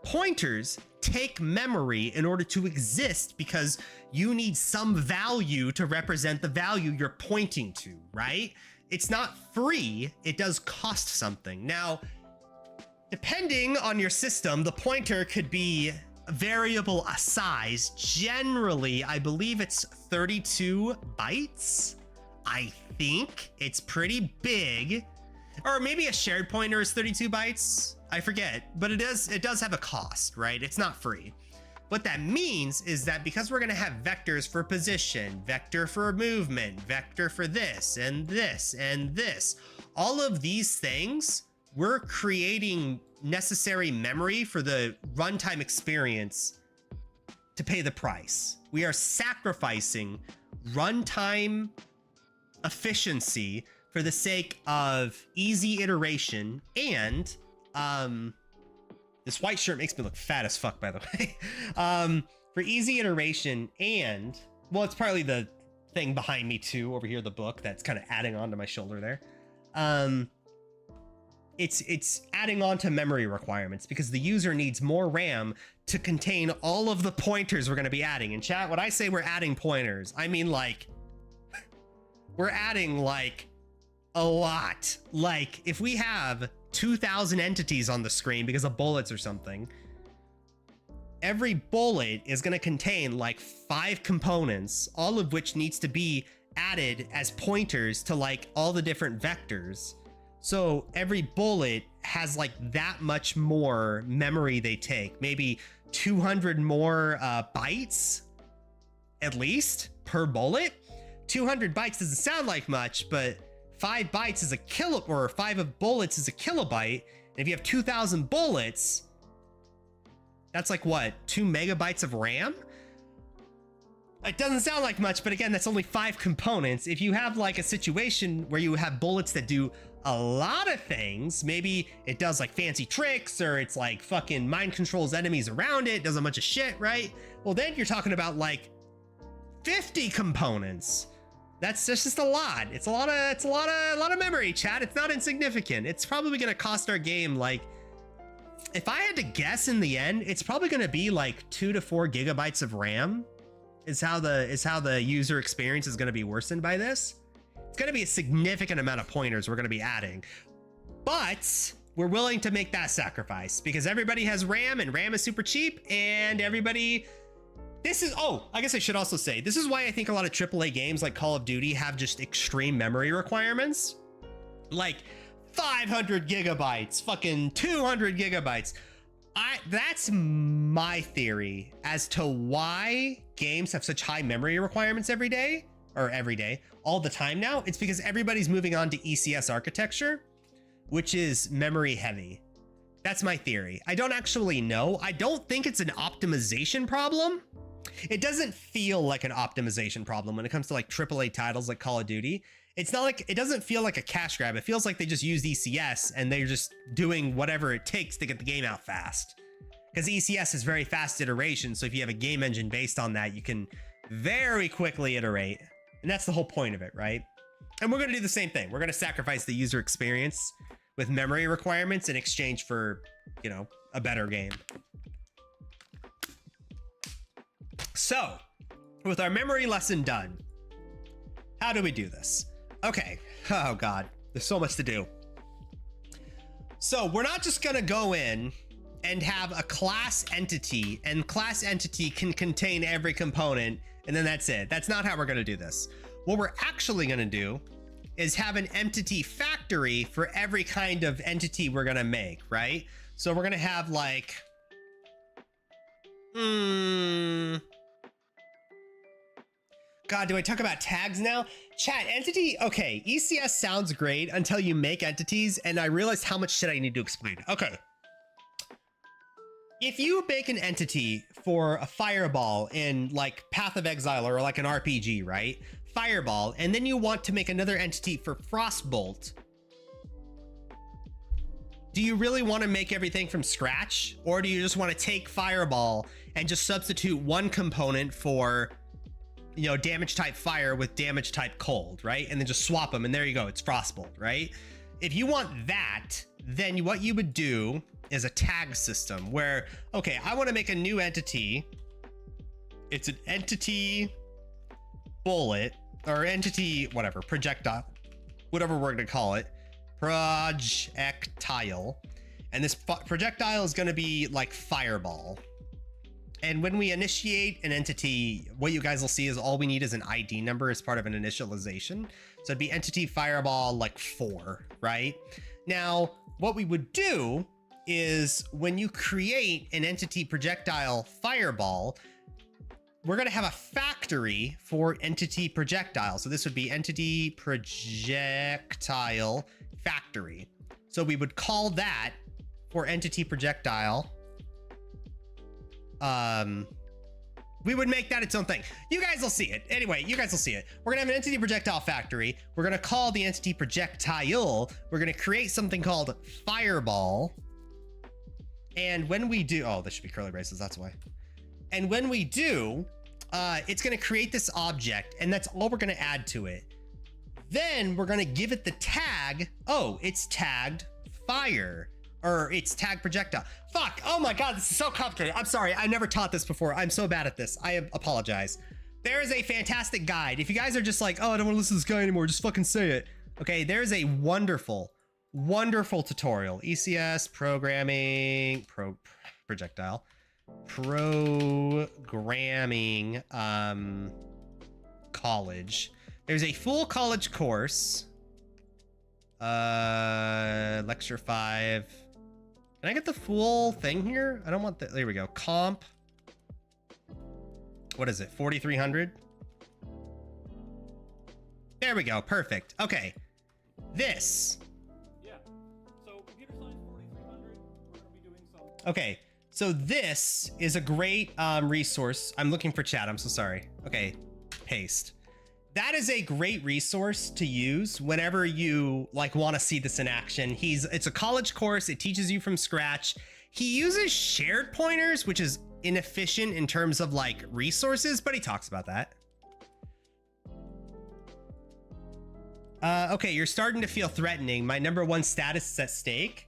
Pointers take memory in order to exist because you need some value to represent the value you're pointing to, right? It's not free, it does cost something. Now, depending on your system, the pointer could be variable size. Generally, I believe it's 32 bytes. I think it's pretty big. Or maybe a shared pointer is 32 bytes. I forget, but it does have a cost, right? It's not free. What that means is that because we're gonna have vectors for position, vector for movement, vector for this and this and this, all of these things, we're creating necessary memory for the runtime experience to pay the price. We are sacrificing runtime efficiency for the sake of easy iteration and this white shirt makes me look fat as fuck, by the way. For easy iteration and, well, it's partly the thing behind me too, over here, the book that's kind of adding on to my shoulder there. It's adding on to memory requirements because the user needs more RAM to contain all of the pointers we're going to be adding. In chat, when I say we're adding pointers, I mean like, we're adding like a lot. Like if we have 2,000 entities on the screen because of bullets or something, every bullet is going to contain like 5 components, all of which needs to be added as pointers to like all the different vectors. So every bullet has like that much more memory they take, maybe 200 more bytes at least per bullet. 200 bytes doesn't sound like much, but 5 bytes is a kilo, or 5 of bullets is a kilobyte. And if you have 2,000 bullets, that's like what, 2 megabytes of RAM? It doesn't sound like much, but again, that's only 5 components. If you have like a situation where you have bullets that do a lot of things, maybe it does like fancy tricks, or it's like fucking mind controls enemies around it, does a bunch of shit, right? Well, then you're talking about like 50 components. That's just a lot. It's a lot of memory, chat. It's not insignificant. It's probably gonna cost our game like, if I had to guess in the end, it's probably gonna be like 2 to 4 gigabytes of RAM is how the user experience is gonna be worsened by this. It's gonna be a significant amount of pointers we're gonna be adding, but we're willing to make that sacrifice because everybody has RAM and RAM is super cheap, and everybody, this is, oh, I guess I should also say, this is why I think a lot of AAA games like Call of Duty have just extreme memory requirements. Like 500 gigabytes, fucking 200 gigabytes. That's my theory as to why games have such high memory requirements every day, all the time now. It's because everybody's moving on to ECS architecture, which is memory heavy. That's my theory. I don't actually know. I don't think it's an optimization problem. It doesn't feel like an optimization problem when it comes to like AAA titles like Call of Duty. It's not like, it doesn't feel like a cash grab. It feels like they just used ECS and they're just doing whatever it takes to get the game out fast. Because ECS is very fast iteration. So if you have a game engine based on that, you can very quickly iterate. And that's the whole point of it, right? And we're going to do the same thing. We're going to sacrifice the user experience with memory requirements in exchange for, you know, a better game. So, with our memory lesson done, how do we do this? Okay, oh God, there's so much to do. So we're not just gonna go in and have a class entity, and class entity can contain every component, and then that's it. That's not how we're gonna do this. What we're actually gonna do is have an entity factory for every kind of entity we're gonna make, right? So we're gonna have like, God, do I talk about tags now? Chat, entity, okay, ECS sounds great until you make entities, and I realized how much shit I need to explain. Okay. If you make an entity for a fireball in like Path of Exile or like an RPG, right? Fireball, and then you want to make another entity for Frostbolt. Do you really want to make everything from scratch? Or do you just want to take Fireball and just substitute one component for, you know, damage type fire with damage type cold, right? And then just swap them, and there you go, it's Frostbolt, right? If you want that, then what you would do is a tag system where, okay, I want to make a new entity. It's an entity bullet, or entity, whatever, projectile, whatever we're going to call it, projectile. And this projectile is going to be like fireball. And when we initiate an entity, what you guys will see is all we need is an ID number as part of an initialization. So it'd be entity fireball like 4, right? Now, what we would do is when you create an entity projectile fireball, we're going to have a factory for entity projectile. So this would be entity projectile factory. So we would call that for entity projectile. We would make that its own thing. You guys will see it. Anyway, you guys will see it. We're gonna have an entity projectile factory. We're gonna call the entity projectile. We're gonna create something called fireball. And when we do, oh, this should be curly braces, that's why. And when we do, it's gonna create this object, and that's all we're gonna add to it. Then we're gonna give it the tag, oh, it's tagged fire, or it's tagged projectile. Fuck, oh my God, this is so complicated. I'm sorry, I never taught this before. I'm so bad at this, I apologize. There is a fantastic guide. If you guys are just like, oh, I don't wanna listen to this guy anymore, just fucking say it. Okay, there's a wonderful, wonderful tutorial. ECS programming, projectile. Programming college. There's a full college course. Lecture 5. Can I get the full thing here? I don't want that. There we go. Comp. What is it? 4,300. There we go. Perfect. Okay. This. Yeah. So computer science 4,300. We're gonna be doing some. Okay. So this is a great resource. I'm looking for chat. I'm so sorry. Okay, paste. That is a great resource to use whenever you like want to see this in action. It's a college course. It teaches you from scratch. He uses shared pointers, which is inefficient in terms of like resources, but he talks about that. Okay, you're starting to feel threatening. My #1 status is at stake.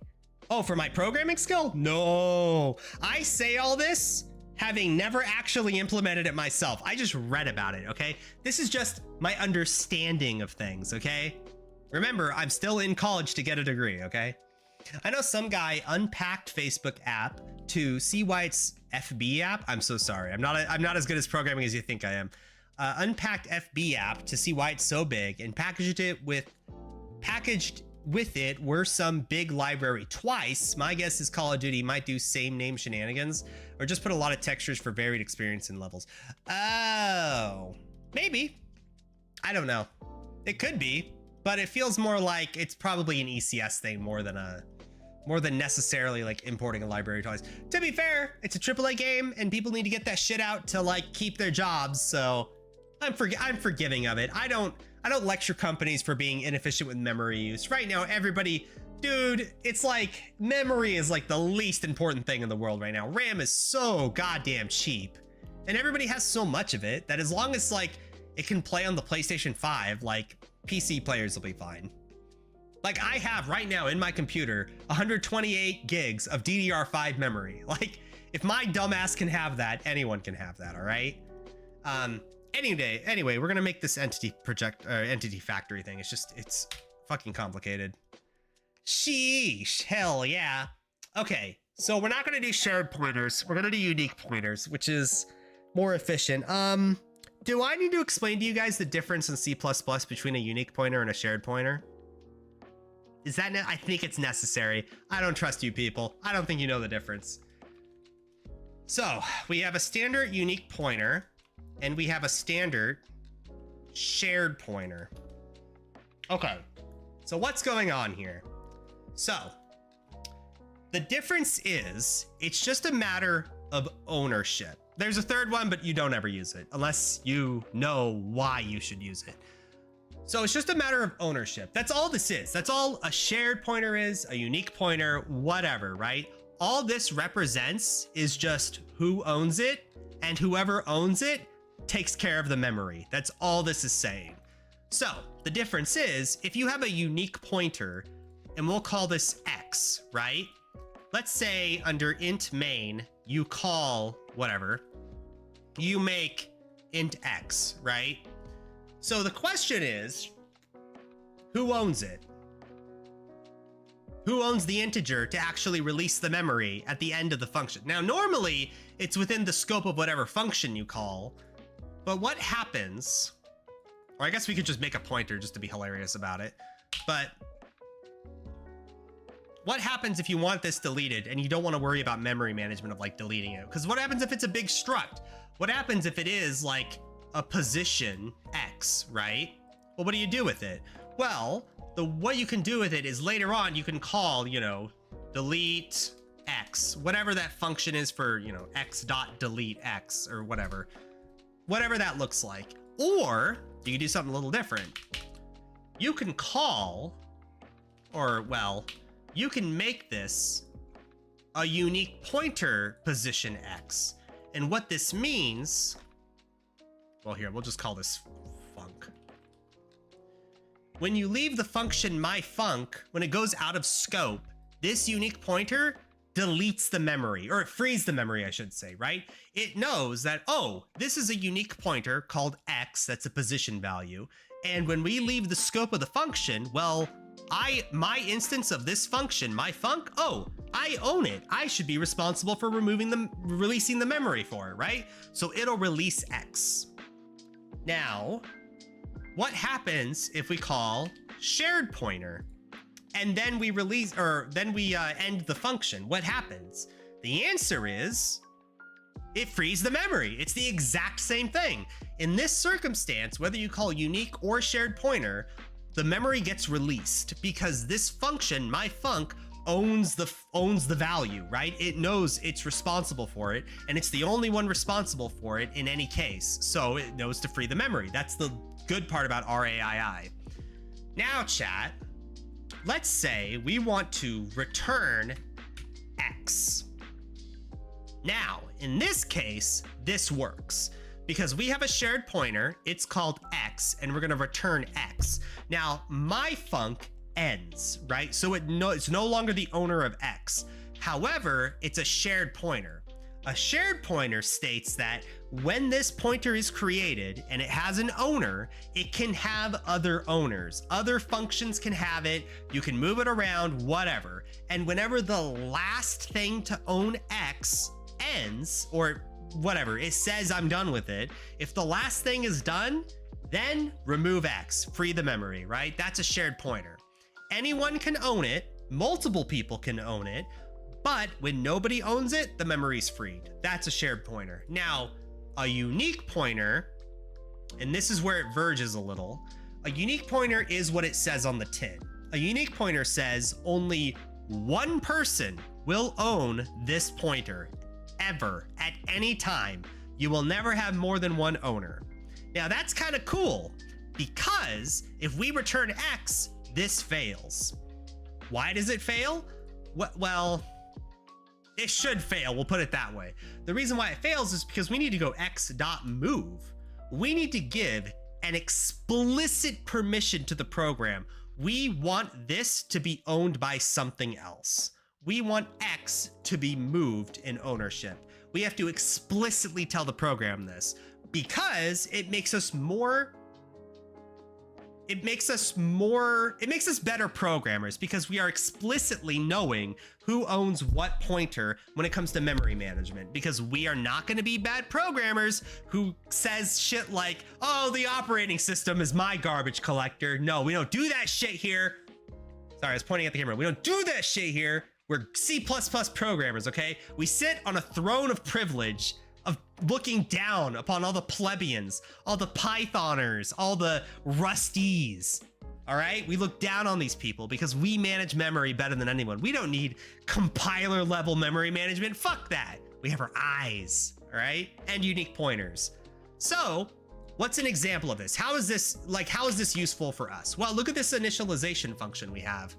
Oh, for my programming skill? No. I say all this having never actually implemented it myself. I just read about it, okay? This is just my understanding of things, okay? Remember, I'm still in college to get a degree, okay? I know some guy unpacked Facebook app to see why it's FB app. I'm so sorry. I'm not as good as programming as you think I am. Unpacked FB app to see why it's so big and packaged with it were some big library twice. My guess is Call of Duty might do same name shenanigans or just put a lot of textures for varied experience and levels. Oh, maybe. I don't know. It could be, but it feels more like it's probably an ECS thing more than necessarily like importing a library twice. To be fair, it's a AAA game and people need to get that shit out to like keep their jobs. So I'm forgiving of it. I don't lecture companies for being inefficient with memory use. Right now, everybody, dude, it's like memory is like the least important thing in the world right now. RAM is so goddamn cheap and everybody has so much of it that as long as like it can play on the PlayStation 5, like PC players will be fine. Like I have right now in my computer, 128 gigs of DDR5 memory. Like if my dumbass can have that, anyone can have that, all right? Anyway, we're gonna make this entity factory thing. It's fucking complicated. Sheesh, hell yeah. Okay, so we're not gonna do shared pointers. We're gonna do unique pointers, which is more efficient. Do I need to explain to you guys the difference in C++ between a unique pointer and a shared pointer? Is that, I think it's necessary. I don't trust you people. I don't think you know the difference. So we have a standard unique pointer and we have a standard shared pointer. Okay, so what's going on here? So the difference is it's just a matter of ownership. There's a third one, but you don't ever use it unless you know why you should use it. So it's just a matter of ownership. That's all this is. That's all a shared pointer is, a unique pointer, whatever, right? All this represents is just who owns it, and whoever owns it takes care of the memory. That's all this is saying. So the difference is if you have a unique pointer, and we'll call this X, right? Let's say under int main, you call whatever, you make int X, right? So the question is, who owns it? Who owns the integer to actually release the memory at the end of the function? Now, normally it's within the scope of whatever function you call, but what happens, or I guess we could just make a pointer just to be hilarious about it, but what happens if you want this deleted and you don't want to worry about memory management of like deleting it? Because what happens if it's a big struct? What happens if it is like a position X, right? Well, what do you do with it? Well, what you can do with it is later on you can call, you know, delete X, whatever that function is for, you know, X dot delete X or whatever that looks like. Or you can do something a little different. You can call, or well, you can make this a unique pointer position X. And what this means, well, here, we'll just call this func. When you leave the function myfunc, when it goes out of scope, this unique pointer deletes the memory, or it frees the memory, I should say, right? It knows that, oh, this is a unique pointer called X, that's a position value. And when we leave the scope of the function, well, my instance of this function, myfunc, oh, I own it. I should be responsible for releasing the memory for it, right? So it'll release X. Now, what happens if we call shared pointer and then we end the function? What happens? The answer is it frees the memory. It's the exact same thing. In this circumstance, whether you call unique or shared pointer, the memory gets released because this function, myfunc, owns the value, right? It knows it's responsible for it, and it's the only one responsible for it in any case. So it knows to free the memory. That's the good part about RAII. Now, chat, let's say we want to return X. Now, in this case, this works because we have a shared pointer, it's called X, and we're gonna return X. Now, myfunc ends, right? So it's no longer the owner of X. However, it's a shared pointer. A shared pointer states that when this pointer is created and it has an owner, it can have other owners. Other functions can have it. You can move it around, whatever. And whenever the last thing to own X ends, or whatever, it says I'm done with it, if the last thing is done, then remove X, free the memory, right? That's a shared pointer. Anyone can own it, multiple people can own it, but when nobody owns it, the memory's freed. That's a shared pointer. Now, a unique pointer, and this is where it verges a little, a unique pointer is what it says on the tin. A unique pointer says only one person will own this pointer, ever, at any time. You will never have more than one owner. Now that's kind of cool, because if we return X, this fails. Why does it fail? Well, it should fail, we'll put it that way. The reason why it fails is because we need to go x.move. We need to give an explicit permission to the program. We want this to be owned by something else. We want X to be moved in ownership. We have to explicitly tell the program this because it makes us better programmers, because we are explicitly knowing who owns what pointer when it comes to memory management, because we are not going to be bad programmers who says shit like, oh, the operating system is my garbage collector. No, we don't do that shit here. Sorry, I was pointing at the camera. We don't do that shit here. We're C++ programmers, okay? We sit on a throne of privilege of looking down upon all the plebeians, all the Pythoners, all the Rusties, all right? We look down on these people because we manage memory better than anyone. We don't need compiler level memory management. Fuck that. We have our eyes, all right? And unique pointers. So what's an example of this? How is this useful for us? Well, look at this initialization function we have.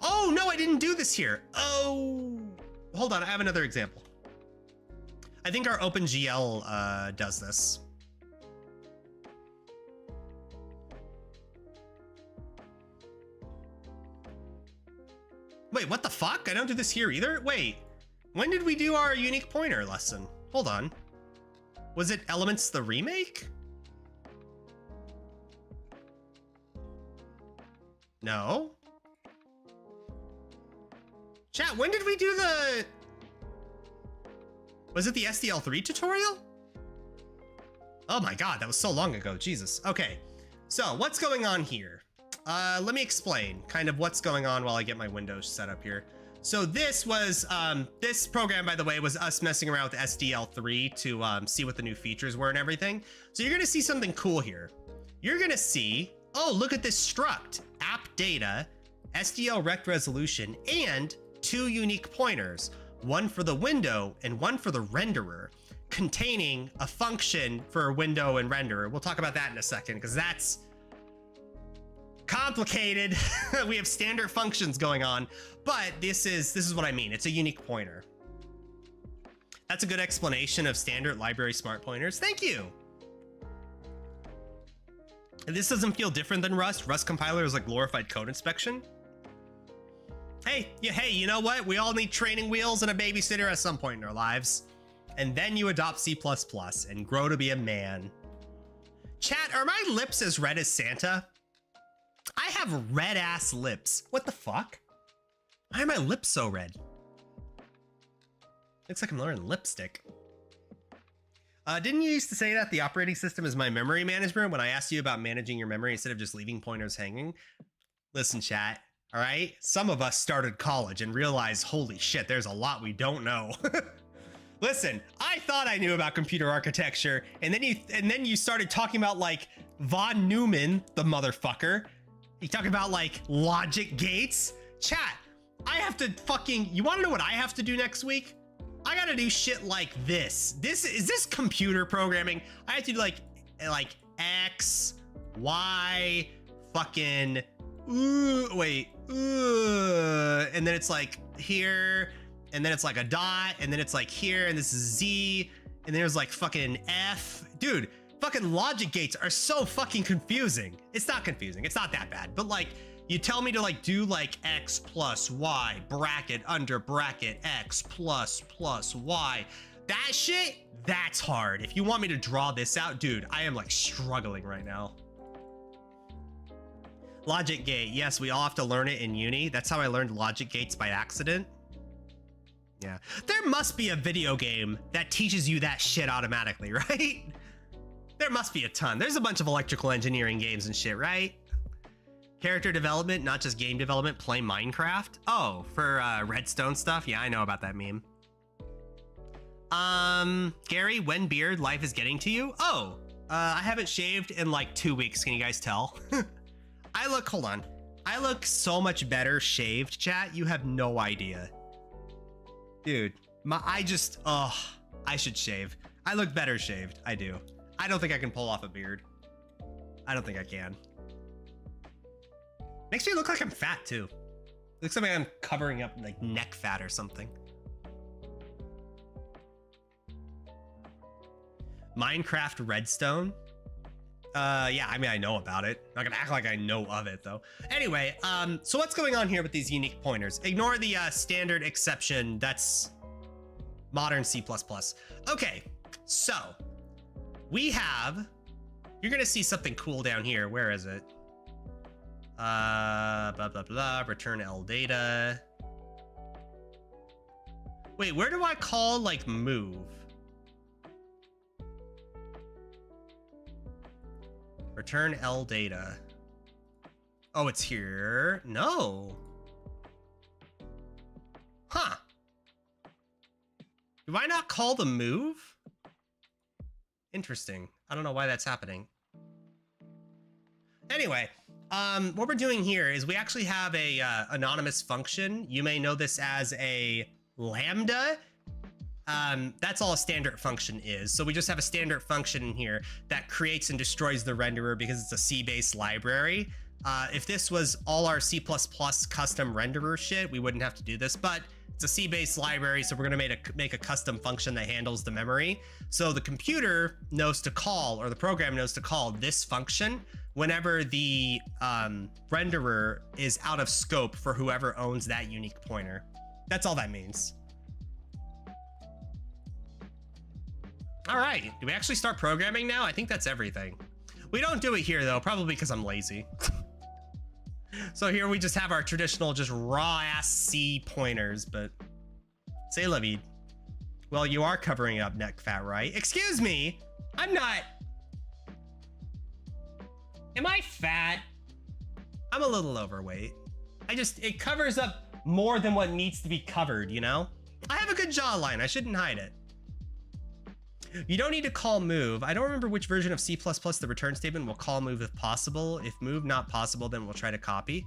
Oh, no, I didn't do this here. Oh, hold on, I have another example. I think our OpenGL does this. Wait, what the fuck? I don't do this here either? Wait, when did we do our unique pointer lesson? Hold on. Was it Elements the Remake? No. Chat, when did we do the... Was it the SDL3 tutorial? Oh my god, that was so long ago, Jesus. Okay, so what's going on here? Let me explain kind of what's going on while I get my Windows set up here. So this was, this program, by the way, was us messing around with SDL3 to see what the new features were and everything. So you're gonna see something cool here. You're gonna see, oh, look at this struct, app data, SDL rect resolution, and 2 unique pointers, one for the window and one for the renderer, containing a function for window and renderer. We'll talk about that in a second, because that's complicated. We have standard functions going on, but this is what I mean. It's a unique pointer. That's a good explanation of standard library smart pointers. Thank you. And this doesn't feel different than Rust. Rust compiler is like glorified code inspection. Hey, you know what? We all need training wheels and a babysitter at some point in our lives. And then you adopt C++ and grow to be a man. Chat, are my lips as red as Santa? I have red ass lips. What the fuck? Why are my lips so red? Looks like I'm wearing lipstick. Didn't you used to say that the operating system is my memory management when I asked you about managing your memory instead of just leaving pointers hanging? Listen, chat, all right? Some of us started college and realized, holy shit, there's a lot we don't know. Listen, I thought I knew about computer architecture, and then you started talking about like von Neumann, the motherfucker. You talk about like logic gates. Chat, I have to fucking, you wanna know what I have to do next week? I gotta do shit like this. Is this computer programming? I have to do like X, Y, fucking, and then it's like here, and then it's like a dot, and then it's like here, and this is Z, and there's like fucking F. Dude, fucking logic gates are so fucking confusing. It's not confusing, it's not that bad, but like, you tell me to like do like X plus Y, bracket under bracket X plus Y. That shit, that's hard. If you want me to draw this out, dude, I am like struggling right now. Logic gate, yes, we all have to learn it in uni. That's how I learned logic gates by accident. Yeah, there must be a video game that teaches you that shit automatically, right? There must be a ton. There's a bunch of electrical engineering games and shit, right? Character development, not just game development, play Minecraft. Oh, for redstone stuff? Yeah, I know about that meme. Gary, when beard, life is getting to you? Oh, I haven't shaved in like 2 weeks. Can you guys tell? Hold on. I look so much better shaved, chat. You have no idea. Dude, I should shave. I look better shaved. I do. I don't think I can pull off a beard. I don't think I can. Makes me look like I'm fat too. Looks like I'm covering up like neck fat or something. Minecraft redstone. Yeah, I mean, I know about it. I'm not gonna act like I know of it though. Anyway, so what's going on here with these unique pointers? Ignore the standard exception. That's modern C++. Okay, so we have, you're gonna see something cool down here. Where is it? Blah, blah, blah, return L data. Wait, where do I call like move? Return L data. Oh, it's here. No. Huh. Do I not call the move? Interesting. I don't know why that's happening. Anyway, what we're doing here is we actually have a anonymous function. You may know this as a lambda. That's all a standard function is. So we just have a standard function in here that creates and destroys the renderer because it's a C-based library. If this was all our C++ custom renderer shit, we wouldn't have to do this, but it's a C-based library, so we're gonna make a custom function that handles the memory. So the computer knows to call, or the program knows to call this function whenever the renderer is out of scope for whoever owns that unique pointer. That's all that means. All right, do we actually start programming now? I think that's everything. We don't do it here though, probably because I'm lazy. So here we just have our traditional, just raw ass C pointers, but say la vie. Well, you are covering up neck fat, right? Excuse me, I'm not. Am I fat? I'm a little overweight. It covers up more than what needs to be covered, you know? I have a good jawline, I shouldn't hide it. You don't need to call move. I don't remember which version of C++ the return statement will call move if possible. If move not possible, then we'll try to copy.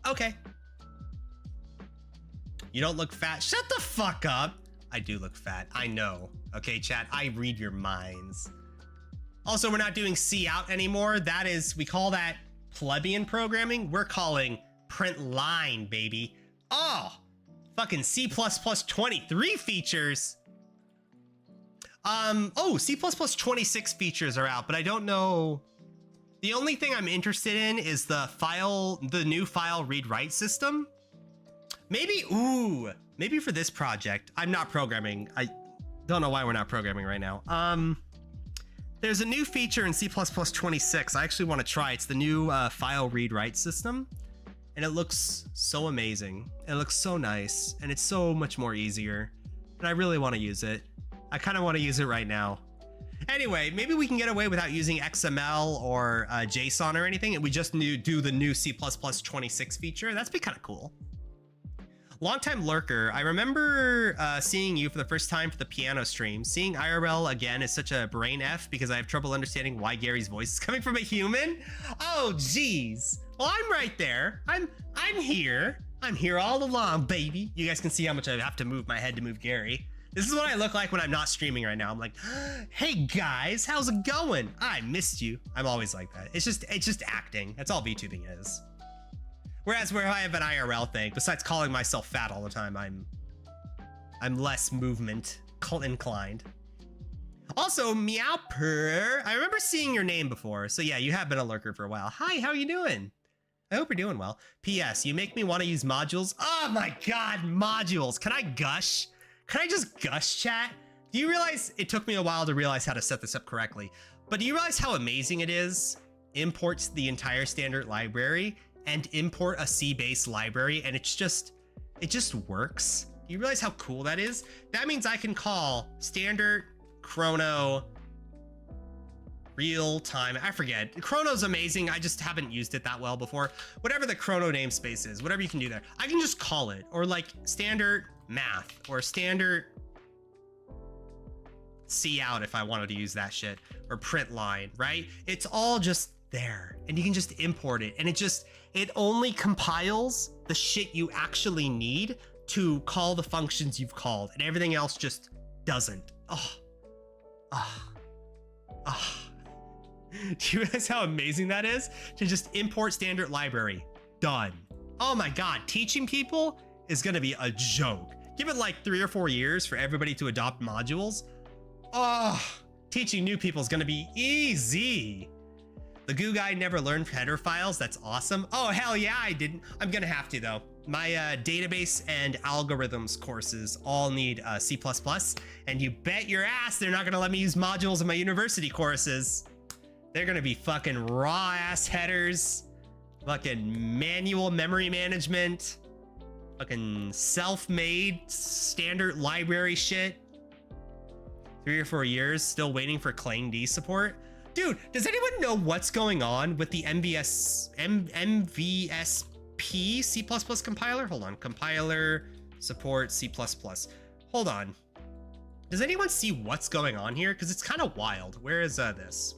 Okay. You don't look fat. Shut the fuck up. I do look fat. I know. Okay, chat, I read your minds. Also, we're not doing C out anymore. That is, we call that plebeian programming. We're calling print line, baby. Oh, fucking C++ 23 features. Oh, C++ 26 features are out, but I don't know. The only thing I'm interested in is the new file read write system. Maybe for this project. I'm not programming. I don't know why we're not programming right now. There's a new feature in C++ 26 I actually want to try. It's the new file read write system. And it looks so amazing. It looks so nice. And it's so much more easier. And I really want to use it. I kind of want to use it right now. Anyway, maybe we can get away without using XML or JSON or anything. And we just do the new C++ 26 feature. That's be kind of cool. Longtime lurker, I remember seeing you for the first time for the piano stream. Seeing IRL again is such a brain F because I have trouble understanding why Gary's voice is coming from a human. Oh, geez. Well, I'm right there. I'm here. I'm here all along, baby. You guys can see how much I have to move my head to move Gary. This is what I look like when I'm not streaming right now. I'm like, hey guys, how's it going? I missed you. I'm always like that. It's just acting. That's all VTubing is. Whereas where I have an IRL thing, besides calling myself fat all the time, I'm less movement inclined. Also, Meowper, I remember seeing your name before. So yeah, you have been a lurker for a while. Hi, how are you doing? I hope you're doing well. P.S. You make me want to use modules. Oh my God, modules. Can I gush? Can I just gush, chat? Do you realize it took me a while to realize how to set this up correctly? But do you realize how amazing it is? Imports the entire standard library and import a C-based library, and it just works. Do you realize how cool that is? That means I can call standard, chrono, real time. I forget. Chrono's amazing. I just haven't used it that well before. Whatever the chrono namespace is, whatever you can do there, I can just call it. Or like standard math or standard C out if I wanted to use that shit, or print line, right? It's all just there and you can just import it, and it only compiles the shit you actually need to call the functions you've called, and everything else just doesn't. Do you realize how amazing that is? To just import standard library. Done. Oh my God, teaching people is gonna be a joke. Give it like 3 or 4 years for everybody to adopt modules. Oh, teaching new people is gonna be easy. The goo guy never learned header files. That's awesome. Oh, hell yeah, I didn't. I'm gonna have to though. My database and algorithms courses all need C++, and you bet your ass they're not gonna let me use modules in my university courses. They're gonna be fucking raw ass headers, fucking manual memory management, fucking self-made standard library shit. 3 or 4 years, still waiting for Clang D support. Dude, does anyone know what's going on with the MVSP C++ compiler? Hold on, compiler support C++. Hold on. Does anyone see what's going on here? Because it's kind of wild. Where is this?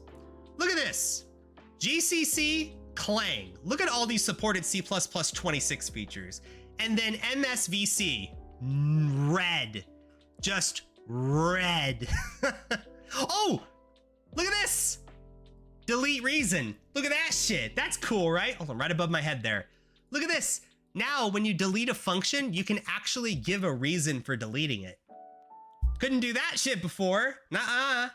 Look at this. GCC Clang. Look at all these supported C++ 26 features. And then MSVC, red. Just red. Oh, look at this. Delete reason. Look at that shit. That's cool, right? Hold on, right above my head there. Look at this. Now, when you delete a function, you can actually give a reason for deleting it. Couldn't do that shit before. Nuh-uh.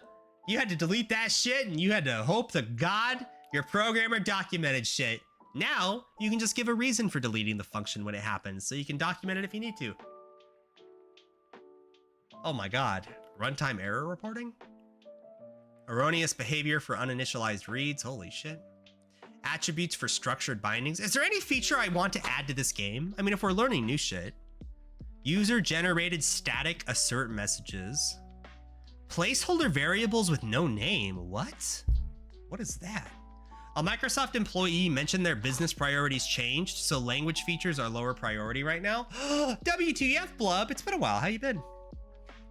You had to delete that shit and you had to hope to God your programmer documented shit. Now, you can just give a reason for deleting the function when it happens, so you can document it if you need to. Oh my God. Runtime error reporting? Erroneous behavior for uninitialized reads. Holy shit. Attributes for structured bindings. Is there any feature I want to add to this game? I mean, if we're learning new shit. User generated static assert messages. Placeholder variables with no name. What? What is that? A Microsoft employee mentioned their business priorities changed, so language features are lower priority right now. WTF, Blub? It's been a while. How you been?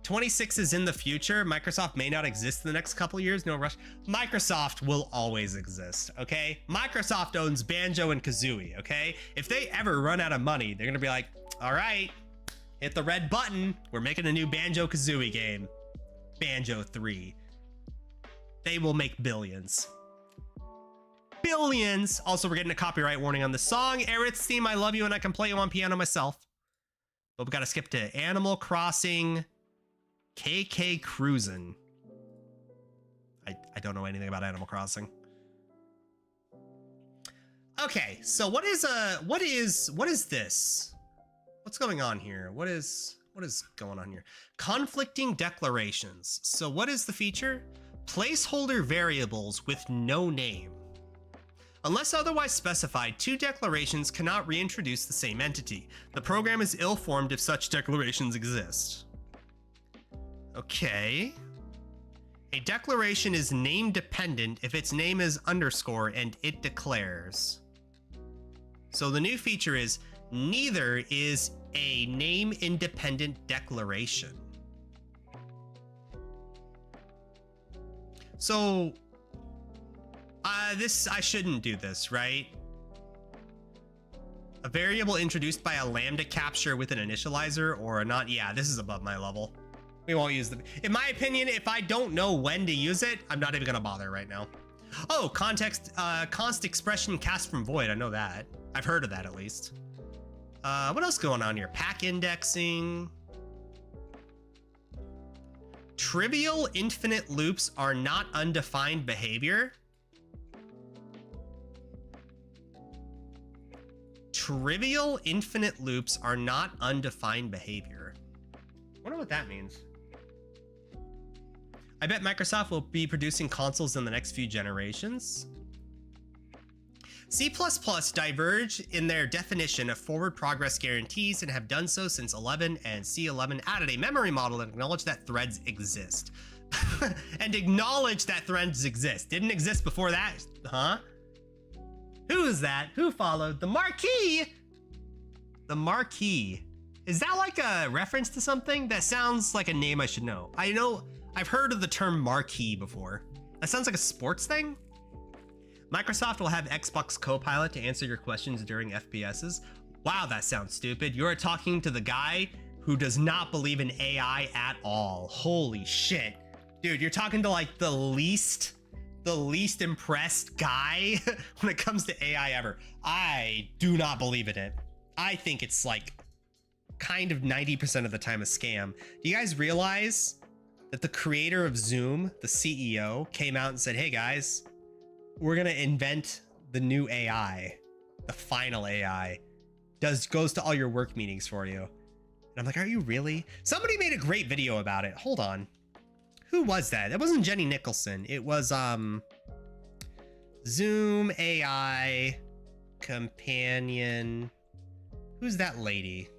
26 is in the future. Microsoft may not exist in the next couple years. No rush. Microsoft will always exist, okay? Microsoft owns Banjo and Kazooie, okay? If they ever run out of money, they're gonna be like, all right, hit the red button. We're making a new Banjo Kazooie game. Banjo 3. They will make billions. Billions. Also, we're getting a copyright warning on the song. Aerith's theme, I love you and I can play you on piano myself. But we gotta skip to Animal Crossing KK Cruisin'. I don't know anything about Animal Crossing. Okay, so what is this? What's going on here? What is going on here? Conflicting declarations. So what is the feature? Placeholder variables with no name. Unless otherwise specified, two declarations cannot reintroduce the same entity. The program is ill-formed if such declarations exist. Okay. A declaration is name dependent if its name is underscore and it declares. So the new feature is neither is a name independent declaration. So I shouldn't do this, right? A variable introduced by a lambda capture with an initializer or a not. Yeah, this is above my level. We won't use them. In my opinion, if I don't know when to use it, I'm not even gonna bother right now. Oh, const expression cast from void. I know that. I've heard of that at least. What else going on here? Pack indexing. Trivial infinite loops are not undefined behavior. Trivial infinite loops are not undefined behavior. I wonder what that means. I bet Microsoft will be producing consoles in the next few generations. C++ diverge in their definition of forward progress guarantees and have done so since 11, and C11 added a memory model and acknowledged that threads exist. And acknowledge that threads exist. Didn't exist before that, huh? Who is that? Who followed? The Marquee! The Marquee. Is that like a reference to something? That sounds like a name I should know. I know, I've heard of the term Marquee before. That sounds like a sports thing? Microsoft will have Xbox Copilot to answer your questions during FPSs. Wow, that sounds stupid. You're talking to the guy who does not believe in AI at all. Holy shit. Dude, you're talking to like the least impressed guy when it comes to AI ever. I do not believe in it. I think it's like kind of 90% of the time a scam. Do you guys realize that the creator of Zoom, the CEO, came out and said, hey guys, we're gonna invent the new AI, the final AI, goes to all your work meetings for you. And I'm like, are you really? Somebody made a great video about it. Hold on. Who was that? That wasn't Jenny Nicholson. It was Zoom AI companion. Who's that lady?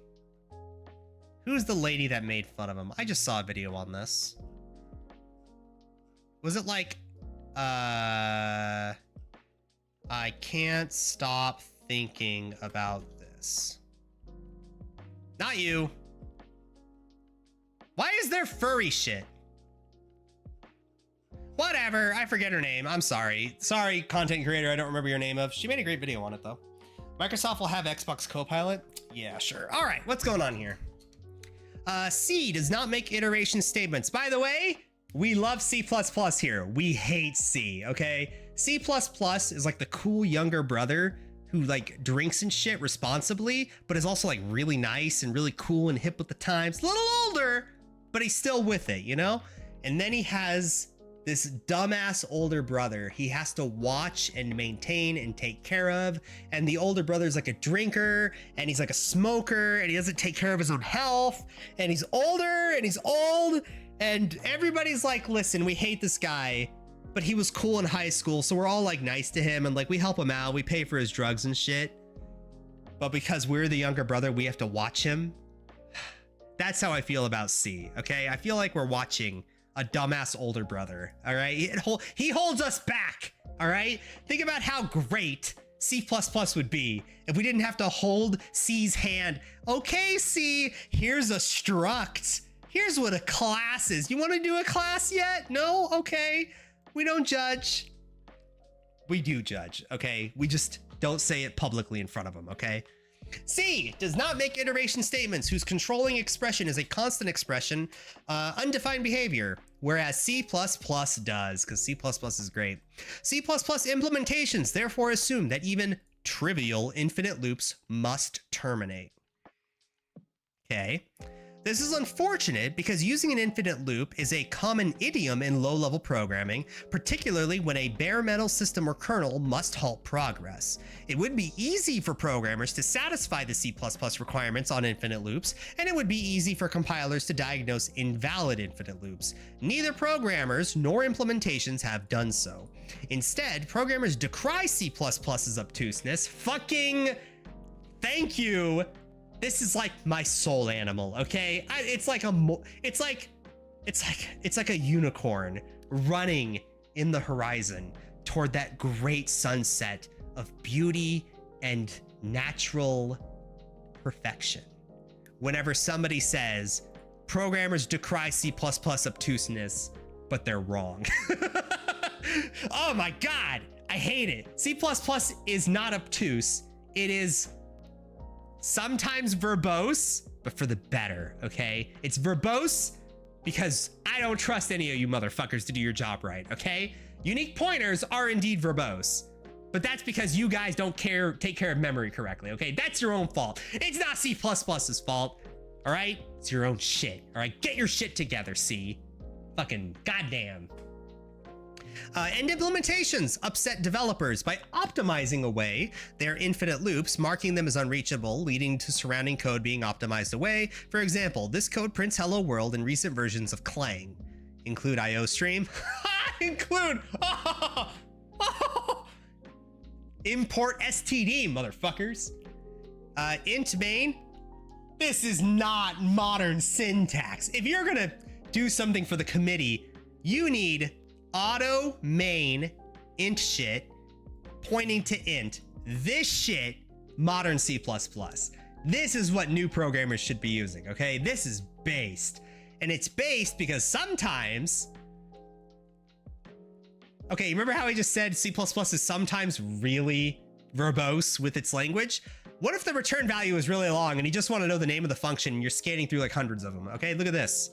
Who's the lady that made fun of him? I just saw a video on this. Was it like, I can't stop thinking about this. Not you. Why is there furry shit? Whatever, I forget her name. I'm sorry. Sorry, content creator I don't remember your name of. She made a great video on it though. Microsoft will have Xbox Copilot? Yeah, sure. All right, what's going on here? C does not make iteration statements. By the way, we love C++ here. We hate C, okay? C++ is like the cool younger brother who like drinks and shit responsibly, but is also like really nice and really cool and hip with the times. A little older, but he's still with it, you know? And then he has this dumbass older brother he has to watch and maintain and take care of. And the older brother's like a drinker and he's like a smoker and he doesn't take care of his own health. And he's older and he's old and everybody's like, listen, we hate this guy, but he was cool in high school, so we're all like nice to him and like we help him out, we pay for his drugs and shit. But because we're the younger brother, we have to watch him. That's how I feel about C, okay? I feel like we're watching a dumbass older brother, all right? He holds us back, all right? Think about how great C++ would be if we didn't have to hold C's hand. Okay, C, here's a struct. Here's what a class is. You want to do a class yet? No? Okay. We don't judge. We do judge, okay? We just don't say it publicly in front of him, okay? C does not make iteration statements whose controlling expression is a constant expression, undefined behavior, whereas C++ does, because C++ is great. C++ implementations therefore assume that even trivial infinite loops must terminate. Okay. This is unfortunate because using an infinite loop is a common idiom in low-level programming, particularly when a bare metal system or kernel must halt progress. It would be easy for programmers to satisfy the C++ requirements on infinite loops, and it would be easy for compilers to diagnose invalid infinite loops. Neither programmers nor implementations have done so. Instead, programmers decry C++'s obtuseness. Fucking thank you. This is like my soul animal, okay? It's like a unicorn running in the horizon toward that great sunset of beauty and natural perfection. Whenever somebody says programmers decry C++ obtuseness, but they're wrong. Oh my God, I hate it. C++ is not obtuse. It is sometimes verbose, but for the better, okay? It's verbose because I don't trust any of you motherfuckers to do your job right, okay? Unique pointers are indeed verbose, but that's because you guys don't take care of memory correctly, okay? That's your own fault. It's not C++'s fault, all right? It's your own shit, all right? Get your shit together, C. Fucking goddamn. And implementations upset developers by optimizing away their infinite loops, marking them as unreachable, leading to surrounding code being optimized away. For example, this code prints hello world in recent versions of Clang. Include IOStream. Include. Import std, motherfuckers. Int main. This is not modern syntax. If you're gonna do something for the committee, you need auto main int shit pointing to int. This shit, modern C++. This is what new programmers should be using, okay? This is based. And it's based because sometimes... Okay, remember how I just said C++ is sometimes really verbose with its language? What if the return value is really long and you just want to know the name of the function and you're scanning through like hundreds of them, okay? Look at this.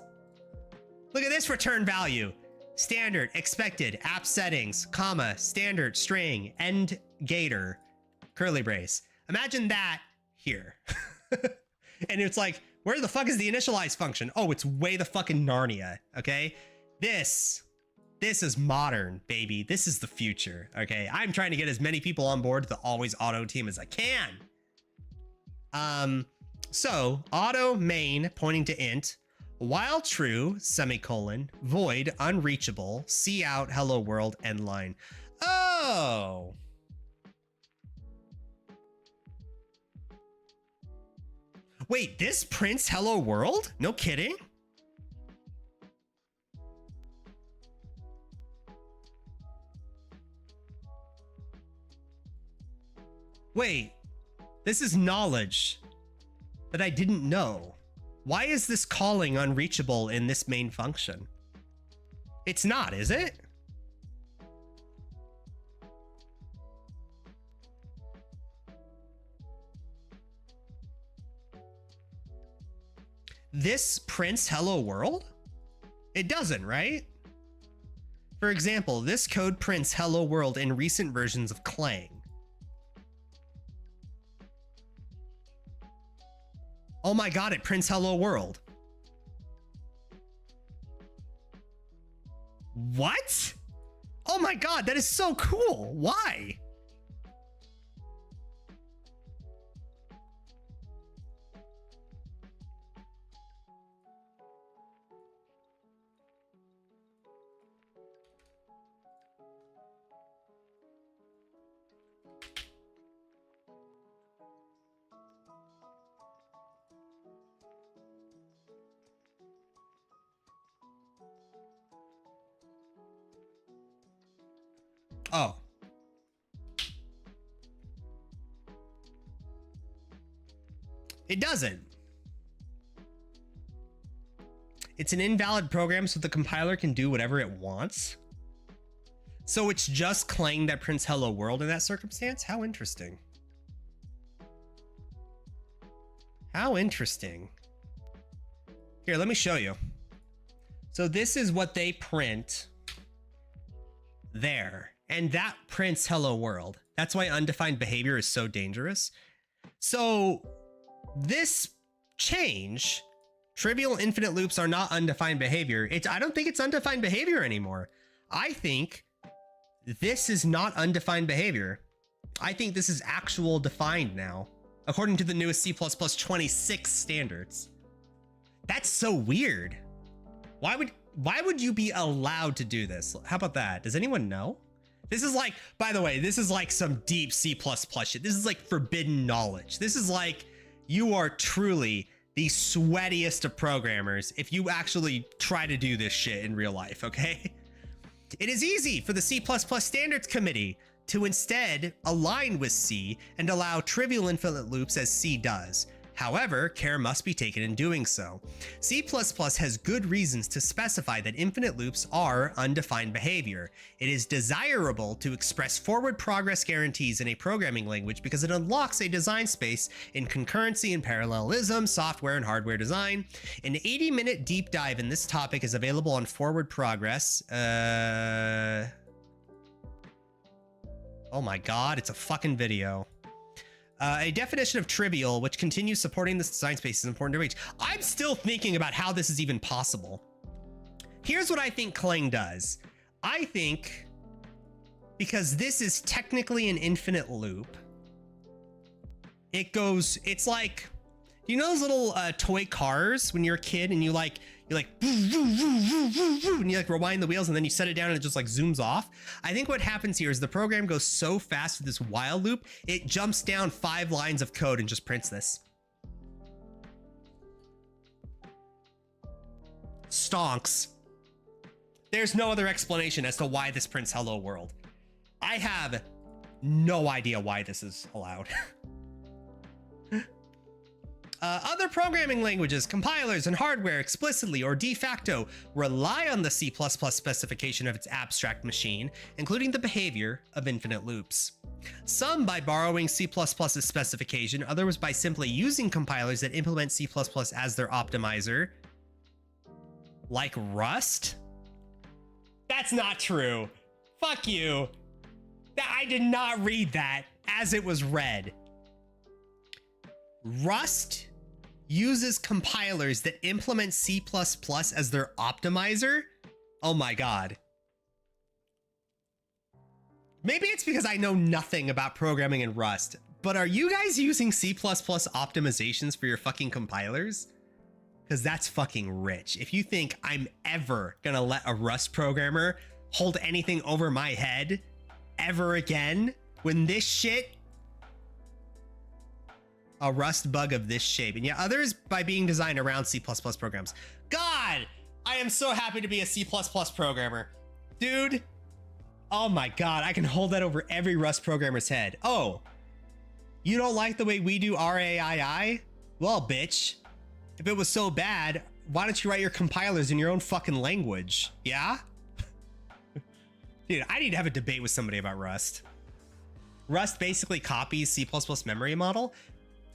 Look at this return value. Standard, expected, app settings, comma, standard, string, end gator, curly brace. Imagine that here. And it's like, where the fuck is the initialize function? Oh, it's way the fucking Narnia, okay? This is modern, baby. This is the future, okay? I'm trying to get as many people on board to the always auto team as I can. So auto main pointing to int, while true, semicolon, void, unreachable, see out, hello world, end line. Oh. Wait, this prints hello world? No kidding? Wait, this is knowledge that I didn't know. Why is this calling unreachable in this main function? It's not, is it? This prints hello world? It doesn't, right? For example, this code prints hello world in recent versions of Clang. Oh my God, it prints hello world. What? Oh my God, that is so cool. Why? Oh. It doesn't. It's an invalid program, so the compiler can do whatever it wants. So it's just Clang that prints hello world in that circumstance? How interesting. How interesting. Here, let me show you. So this is what they print there. And that prints hello world. That's why undefined behavior is so dangerous. So this change, trivial infinite loops are not undefined behavior. I don't think it's undefined behavior anymore. I think this is not undefined behavior. I think this is actual defined now, according to the newest C++ 26 standards. That's so weird. Why would you be allowed to do this? How about that? Does anyone know? This is like, by the way, this is like some deep C++ shit. This is like forbidden knowledge. This is like, you are truly the sweatiest of programmers if you actually try to do this shit in real life, okay? It is easy for the C++ Standards Committee to instead align with C and allow trivial infinite loops as C does. However, care must be taken in doing so. C++ has good reasons to specify that infinite loops are undefined behavior. It is desirable to express forward progress guarantees in a programming language because it unlocks a design space in concurrency and parallelism, software and hardware design. An 80-minute deep dive in this topic is available on Forward Progress. Oh my god, it's a fucking video. A definition of trivial, which continues supporting this design space, is important to reach. I'm still thinking about how this is even possible. Here's what I think Clang does. I think, because this is technically an infinite loop, it's like, you know those little toy cars when you're a kid and you like and you like rewind the wheels and then you set it down and it just like zooms off. I think what happens here is the program goes so fast with this while loop, it jumps down 5 lines of code and just prints this. Stonks. There's no other explanation as to why this prints hello world. I have no idea why this is allowed. Other programming languages, compilers, and hardware explicitly or de facto rely on the C++ specification of its abstract machine, including the behavior of infinite loops. Some by borrowing C++'s specification, others by simply using compilers that implement C++ as their optimizer, like Rust? That's not true. Fuck you. I did not read that as it was read. Rust uses compilers that implement C++ as their optimizer? Oh my god. Maybe it's because I know nothing about programming in Rust, but are you guys using C++ optimizations for your fucking compilers? Because that's fucking rich. If you think I'm ever gonna let a Rust programmer hold anything over my head ever again, when this shit, a Rust bug of this shape, and yet others by being designed around C++ programs. God, I am so happy to be a C++ programmer. Dude, oh my god, I can hold that over every Rust programmer's head. Oh, you don't like the way we do RAII? Well, bitch, if it was so bad, why don't you write your compilers in your own fucking language? Yeah? Dude, I need to have a debate with somebody about Rust. Rust basically copies C++ memory model.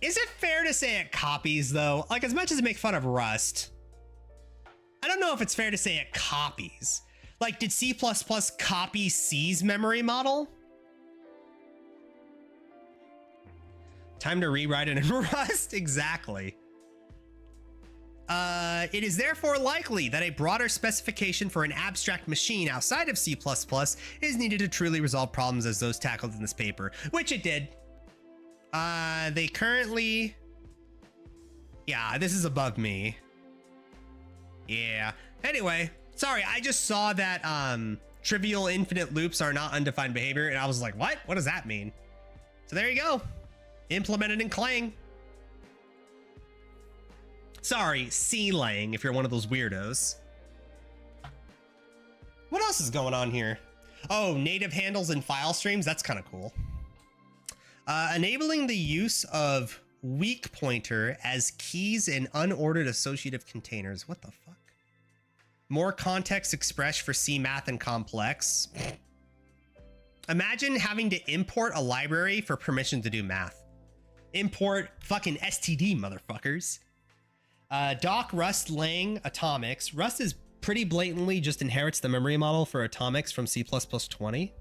Is it fair to say it copies, though? Like, as much as I make fun of Rust, I don't know if it's fair to say it copies. Like, did C++ copy C's memory model? Time to rewrite it in Rust? Exactly. It is therefore likely that a broader specification for an abstract machine outside of C++ is needed to truly resolve problems as those tackled in this paper, which it did. They currently... Yeah, this is above me. Yeah. Anyway, sorry, I just saw that trivial infinite loops are not undefined behavior, and I was like, what? What does that mean? So there you go. Implemented in Clang. Sorry, C-Lang, if you're one of those weirdos. What else is going on here? Oh, native handles and file streams. That's kind of cool. Enabling the use of weak pointer as keys in unordered associative containers. What the fuck? More context expressed for C math and complex. Imagine having to import a library for permission to do math. Import fucking STD, motherfuckers. Doc Rust Lang atomics. Rust is pretty blatantly just inherits the memory model for atomics from C++20.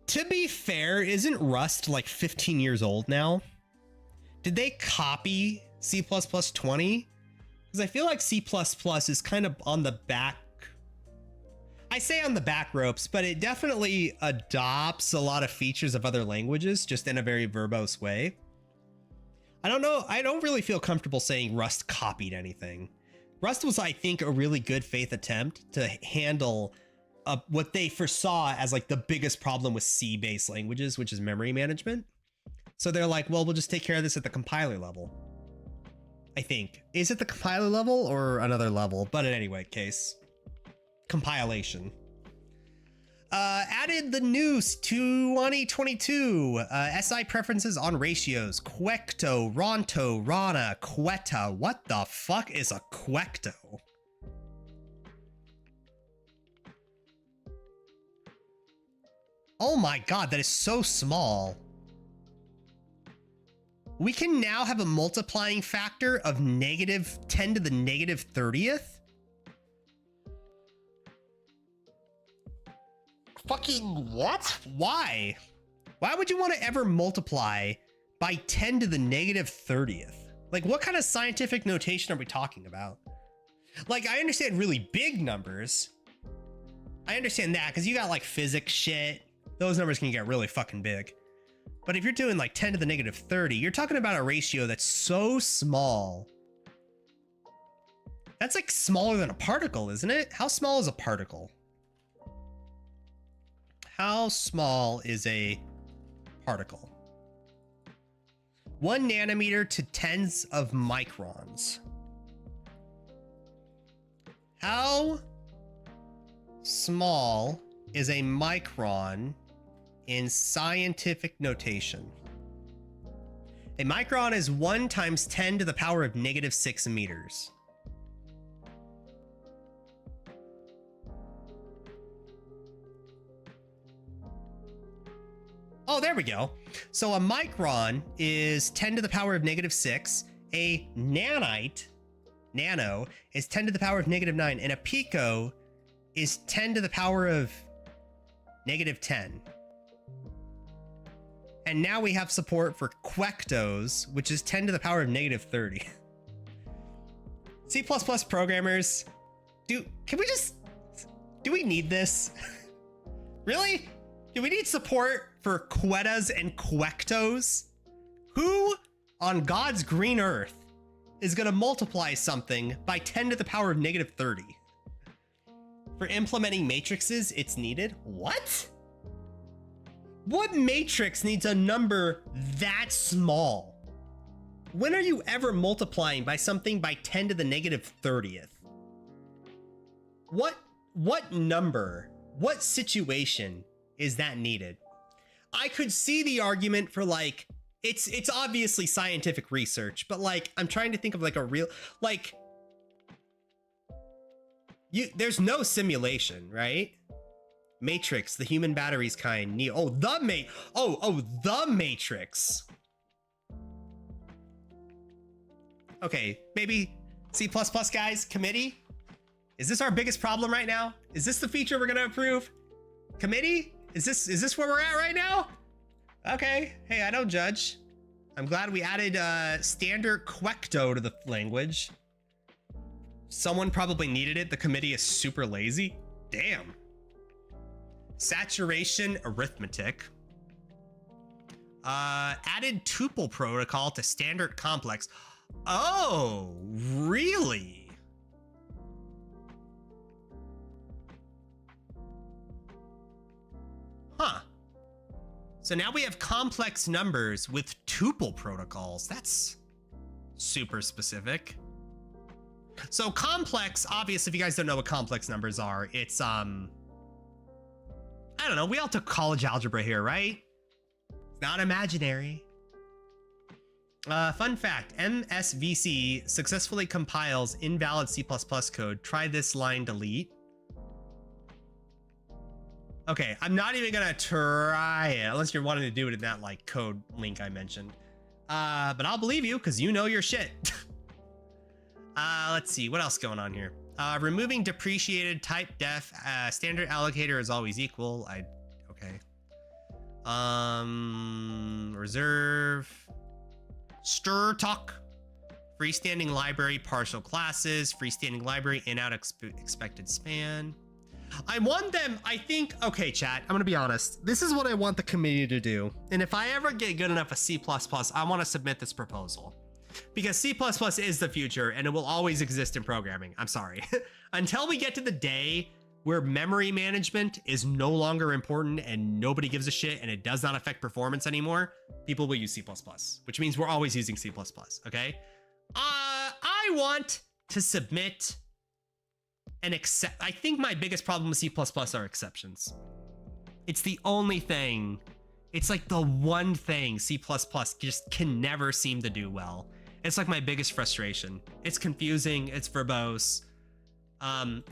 To be fair, isn't Rust like 15 years old now? Did they copy C++20? Because I feel like C++ is kind of on the back. I say on the back ropes, but it definitely adopts a lot of features of other languages just in a very verbose way. I don't know. I don't really feel comfortable saying Rust copied anything. Rust was, I think, a really good faith attempt to handle what they foresaw as like the biggest problem with C-based languages, which is memory management. So they're like, well, we'll just take care of this at the compiler level. I think. Is it the compiler level or another level? But in any way, case. Compilation. Added the news to 2022. SI preferences on ratios. Quecto, Ronto, Rana, Quetta. What the fuck is a Quecto? Oh my god, that is so small. We can now have a multiplying factor of negative 10 to the negative 30th? Fucking what? Why? Why would you want to ever multiply by 10 to the negative 30th? Like, what kind of scientific notation are we talking about? Like, I understand really big numbers. I understand that because you got like physics shit. Those numbers can get really fucking big. But if you're doing like 10 to the negative 30, you're talking about a ratio that's so small. That's like smaller than a particle, isn't it? How small is a particle? How small is a particle? 1 nanometer to tens of microns. How small is a micron in scientific notation? A micron is 1 times 10 to the power of negative 6 meters. Oh, there we go. So a micron is 10 to the power of negative 6. A nano, is 10 to the power of negative 9. And a pico is 10 to the power of negative 10. And now we have support for quectos, which is 10 to the power of negative 30. C++ programmers, do we need this? Really? Do we need support for quetas and quectos? Who on God's green earth is going to multiply something by 10 to the power of negative 30? For implementing matrices, it's needed. What? What matrix needs a number that small? When are you ever multiplying by something by 10 to the negative 30th? What number, what situation is that needed? I could see the argument for like, it's obviously scientific research, but like, I'm trying to think of like a real, like, there's no simulation, right? Matrix, the human batteries kind. The Matrix. Okay, maybe C++ guys, committee? Is this our biggest problem right now? Is this the feature we're gonna approve? Committee? Is this where we're at right now? Okay, hey, I don't judge. I'm glad we added standard quecto to the language. Someone probably needed it. The committee is super lazy. Damn. Saturation arithmetic. Added tuple protocol to standard complex. Oh, really? Huh. So now we have complex numbers with tuple protocols. That's super specific. So complex, obviously, if you guys don't know what complex numbers are, it's I don't know, we all took college algebra here, right? It's not imaginary. Fun fact, MSVC successfully compiles invalid C++ code. Try this line delete. Okay, I'm not even gonna try it unless you're wanting to do it in that like code link I mentioned. But I'll believe you because you know your shit. Let's see, what else going on here? Removing depreciated type def, standard allocator is always equal. Okay. Reserve, stir talk, freestanding library, partial classes, freestanding library, in out expected span. I want them, I think, okay, chat, I'm gonna be honest. This is what I want the committee to do. And if I ever get good enough at C++, I wanna submit this proposal. Because C++ is the future and it will always exist in programming. I'm sorry. Until we get to the day where memory management is no longer important and nobody gives a shit and it does not affect performance anymore, people will use C++, which means we're always using C++, okay? I want to submit an I think my biggest problem with C++ are exceptions. It's the only thing, it's like the one thing C++ just can never seem to do well. It's like my biggest frustration. It's confusing, it's verbose.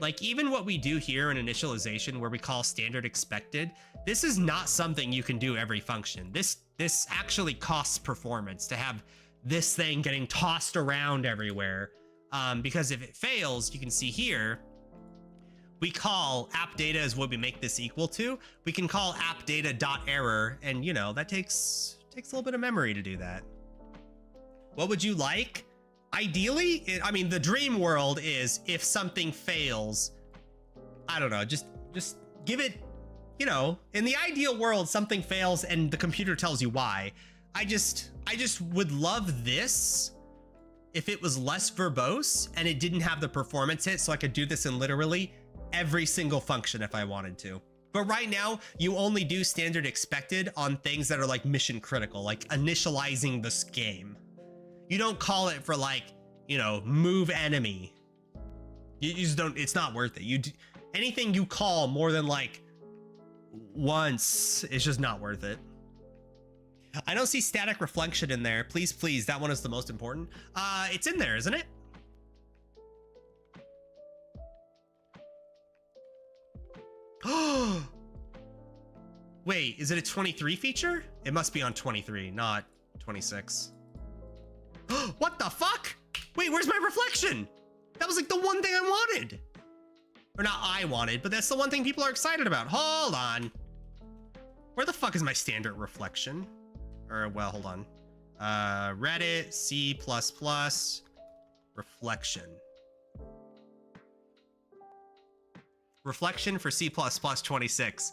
Like even what we do here in initialization where we call standard expected, this is not something you can do every function. This actually costs performance to have this thing getting tossed around everywhere. Because if it fails, you can see here, we call app data is what we make this equal to. We can call app data.error, and you know, that takes a little bit of memory to do that. What would you like? Ideally, I mean, the dream world is if something fails, I don't know, just give it, you know, in the ideal world, something fails and the computer tells you why. I just would love this if it was less verbose and it didn't have the performance hit, so I could do this in literally every single function if I wanted to. But right now, you only do standard expected on things that are like mission critical, like initializing this game. You don't call it for like, you know, move enemy. You just don't, it's not worth it. Anything you call more than like once, it's just not worth it. I don't see static reflection in there. Please, please, that one is the most important. It's in there, isn't it? Oh, wait, is it a 23 feature? It must be on 23, not 26. What the fuck? Wait, where's my reflection? That was like the one thing I wanted. Or not I wanted, but that's the one thing people are excited about. Hold on. Where the fuck is my standard reflection? Or, well, hold on. Reddit, C++, reflection. Reflection for C++ 26.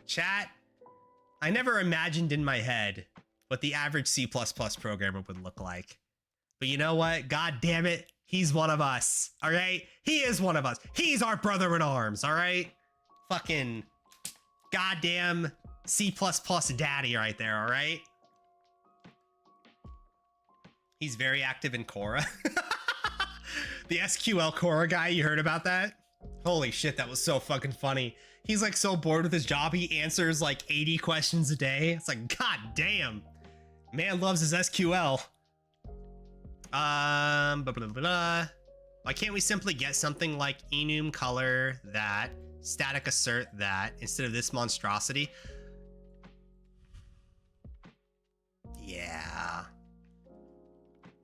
Chat, I never imagined in my head what the average C++ programmer would look like. But you know what? God damn it. He's one of us. All right? He is one of us. He's our brother in arms. All right? Fucking goddamn C++ daddy right there. All right? He's very active in Quora. The SQL Quora guy, you heard about that? Holy shit, that was so fucking funny. He's like so bored with his job, he answers like 80 questions a day. It's like, god damn. Man loves his SQL. Blah, blah, blah, blah. Why can't we simply get something like enum color that, static assert that, instead of this monstrosity? Yeah.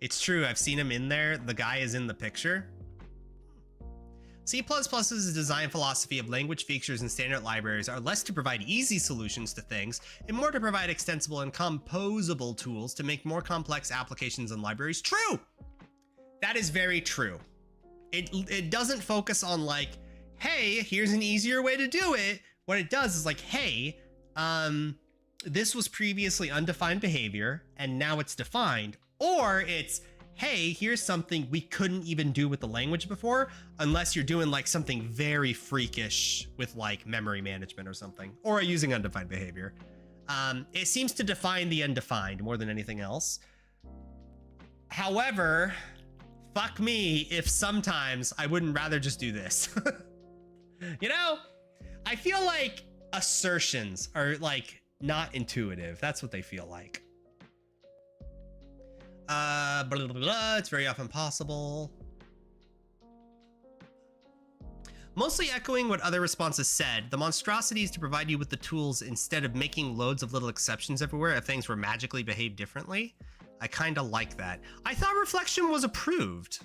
It's true, I've seen him in there. The guy is in the picture. C++'s design philosophy of language features and standard libraries are less to provide easy solutions to things and more to provide extensible and composable tools to make more complex applications and libraries. True! That is very true. It doesn't focus on like, hey, here's an easier way to do it. What it does is like, hey, this was previously undefined behavior and now it's defined. Or it's, hey, here's something we couldn't even do with the language before, unless you're doing like something very freakish with like memory management or something, or using undefined behavior. It seems to define the undefined more than anything else. However, fuck me if sometimes I wouldn't rather just do this. You know, I feel like assertions are like not intuitive. That's what they feel like. Blah, blah, blah, blah. It's very often possible. Mostly echoing what other responses said, the monstrosity is to provide you with the tools instead of making loads of little exceptions everywhere if things were magically behaved differently. I kind of like that. I thought reflection was approved.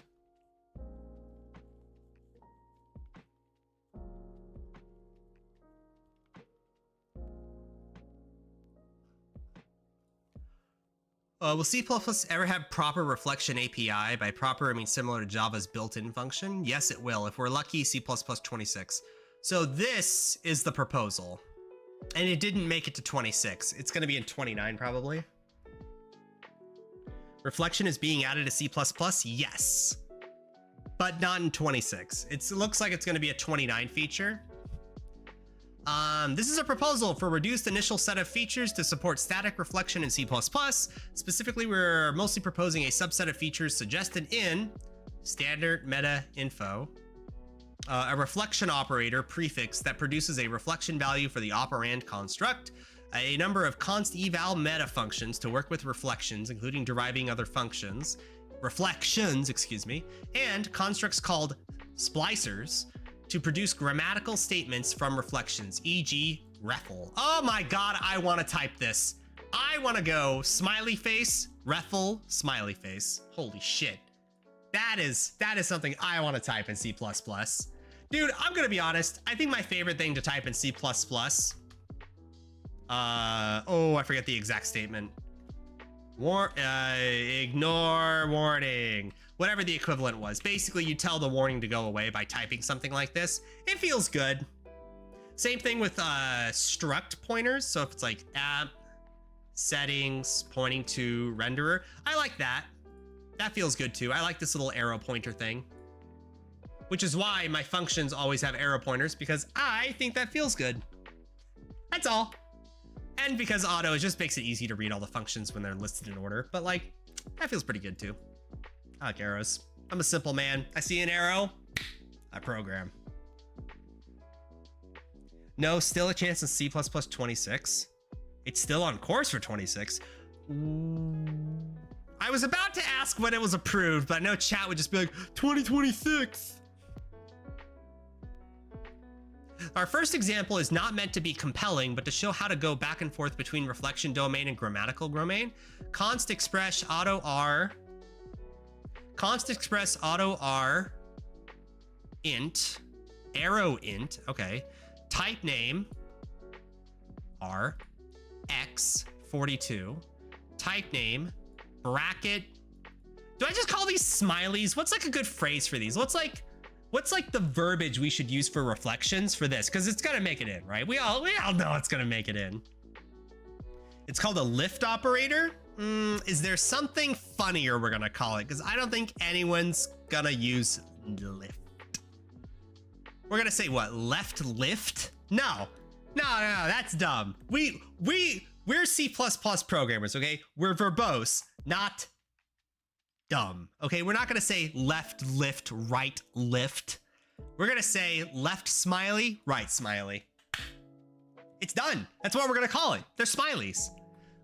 Will C++ ever have proper reflection API? By proper, I mean similar to Java's built-in function. Yes, it will. If we're lucky, C++ 26. So this is the proposal. And it didn't make it to 26. It's going to be in 29 probably. Reflection is being added to C++? Yes. But not in 26. It looks like it's going to be a 29 feature. This is a proposal for reduced initial set of features to support static reflection in C++. Specifically, we're mostly proposing a subset of features suggested in standard meta info, a reflection operator prefix that produces a reflection value for the operand construct, a number of const eval meta functions to work with reflections, including deriving other reflections, excuse me, and constructs called splicers to produce grammatical statements from reflections, e.g. refl. Oh my god, I want to type this. I want to go smiley face, refl, smiley face. Holy shit. That is something I want to type in C++. Dude, I'm going to be honest. I think my favorite thing to type in C++, I forget the exact statement. Ignore warning. Whatever the equivalent was. Basically, you tell the warning to go away by typing something like this. It feels good. Same thing with struct pointers. So if it's like app, settings, pointing to renderer. I like that. That feels good too. I like this little arrow pointer thing. Which is why my functions always have arrow pointers, because I think that feels good. That's all. And because auto, it just makes it easy to read all the functions when they're listed in order. But like, that feels pretty good too. I like arrows. I'm a simple man. I see an arrow, I program. No, still a chance in C++ 26. It's still on course for 26. I was about to ask when it was approved, but I know chat would just be like, 2026. Our first example is not meant to be compelling, but to show how to go back and forth between reflection domain and grammatical domain. Const express auto R int, arrow int, okay. Type name R X 42. Type name bracket. Do I just call these smileys? What's like a good phrase for these? What's like the verbiage we should use for reflections for this? Because it's gonna make it in, right? We all know it's gonna make it in. It's called a lift operator. Is there something funnier we're gonna call it? Because I don't think anyone's gonna use lift. We're gonna say what? Left lift? No, that's dumb. We're C++ programmers, okay? We're verbose, not dumb, okay? We're not gonna say left lift, right lift. We're gonna say left smiley, right smiley. It's done. That's what we're gonna call it. They're smileys.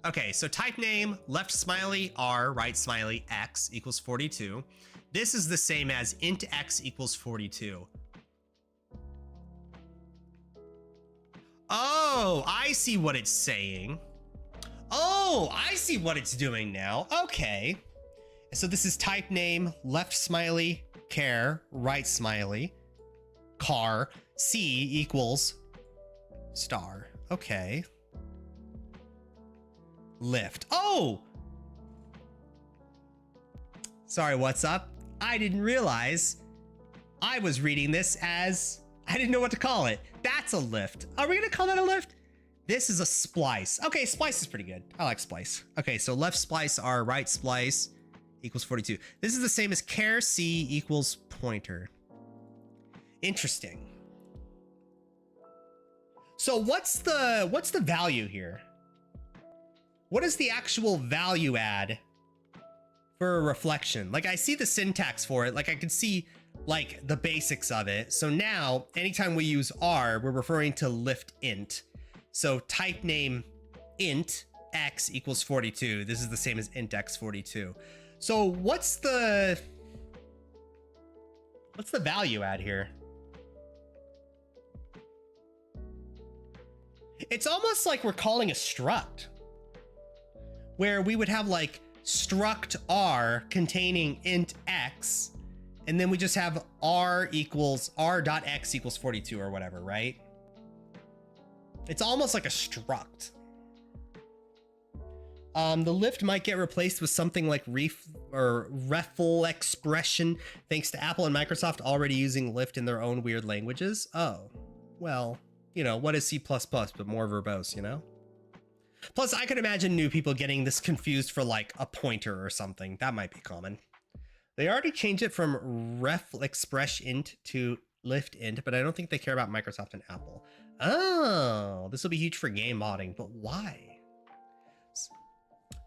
Okay, so type name, left smiley R, right smiley X equals 42. This is the same as int X equals 42. Oh, I see what it's saying. Oh, I see what it's doing now. Okay. So this is type name, left smiley, care, right smiley, car, C equals star. Okay. Lift. Oh! Sorry, what's up? I didn't realize I was reading this as, I didn't know what to call it. That's a lift. Are we gonna call that a lift? This is a splice. Okay, splice is pretty good. I like splice. Okay, so left splice R, right splice equals 42. This is the same as care C equals pointer. Interesting. So what's the value here? What is the actual value add for a reflection? Like I see the syntax for it. Like I can see like the basics of it. So now anytime we use R, we're referring to lift int. So type name int x equals 42. This is the same as int x 42. So what's the value at here? It's almost like we're calling a struct, where we would have like struct R containing int x, and then we just have R dot x equals 42 or whatever, right? It's almost like a struct. The lift might get replaced with something like refl expression, thanks to Apple and Microsoft already using lift in their own weird languages. Oh, well, you know, what is C++, but more verbose, you know? Plus, I could imagine new people getting this confused for like a pointer or something. That might be common. They already changed it from refl express int to lift int, but I don't think they care about Microsoft and Apple. Oh, this will be huge for game modding, but why?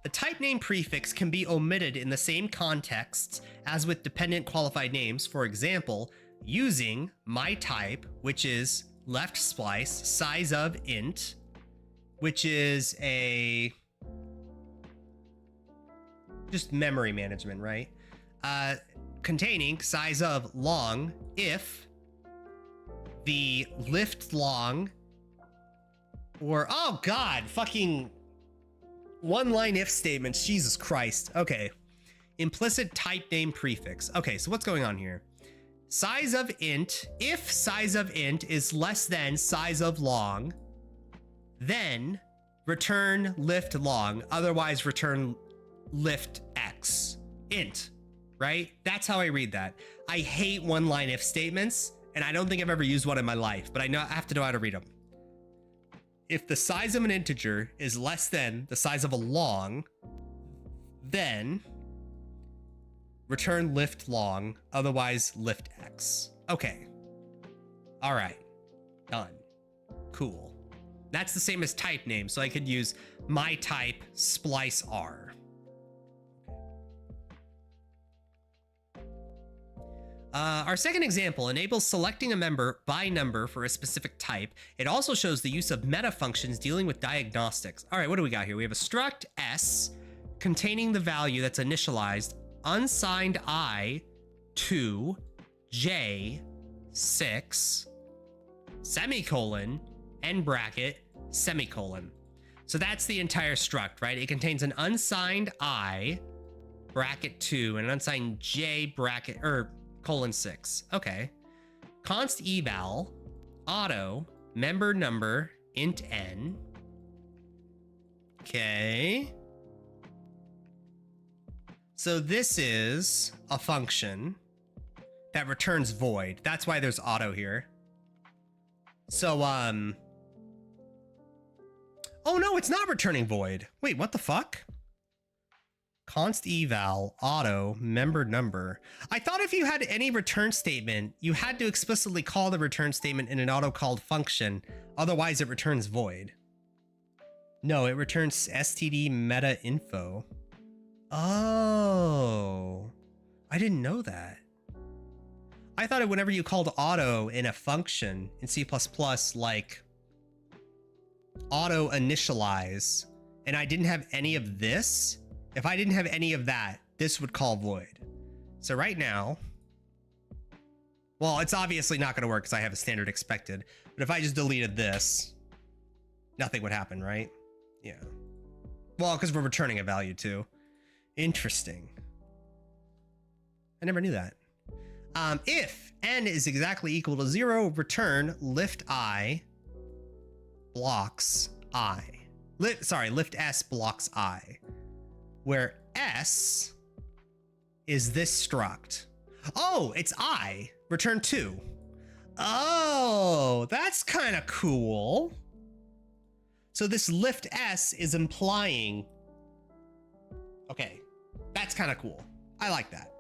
The type name prefix can be omitted in the same contexts as with dependent qualified names. For example, using my type, which is left splice size of int, which is a just memory management, right? Containing size of long if the lift long or, oh God, fucking one-line if statements, Jesus Christ. Okay, implicit type name prefix. Okay, so what's going on here? Size of int, if size of int is less than size of long, then return lift long, otherwise return lift x int, right? That's how I read that. I hate one-line if statements, and I don't think I've ever used one in my life, but I have to know how to read them. If the size of an integer is less than the size of a long, then return lift long, otherwise lift x. Okay. All right. Done. Cool. That's the same as type name, so I could use my type splice R. Our second example enables selecting a member by number for a specific type. It also shows the use of meta functions dealing with diagnostics. All right, what do we got here? We have a struct S containing the value that's initialized unsigned I to J 6 semicolon end bracket semicolon. So that's the entire struct, right? It contains an unsigned I bracket 2 and an unsigned J bracket colon 6. Okay. Const eval auto member number int n. Okay. So this is a function that returns void. That's why there's auto here. So, oh no, it's not returning void. Wait, what the fuck? Const eval auto member number. I thought if you had any return statement, you had to explicitly call the return statement in an auto called function. Otherwise it returns void. No, it returns std meta info. Oh, I didn't know that. I thought whenever you called auto in a function in C++, like auto initialize, and I didn't have any of this, if I didn't have any of that, this would call void. So right now, well, it's obviously not going to work because I have a standard expected, but if I just deleted this, nothing would happen, right? Yeah. Well, because we're returning a value too. Interesting. I never knew that. If n is exactly equal to 0, return lift I blocks I. Lift s blocks I. Where s is this struct. Oh, it's I. Return 2. Oh, that's kind of cool. So this lift s is implying... Okay, that's kind of cool. I like that.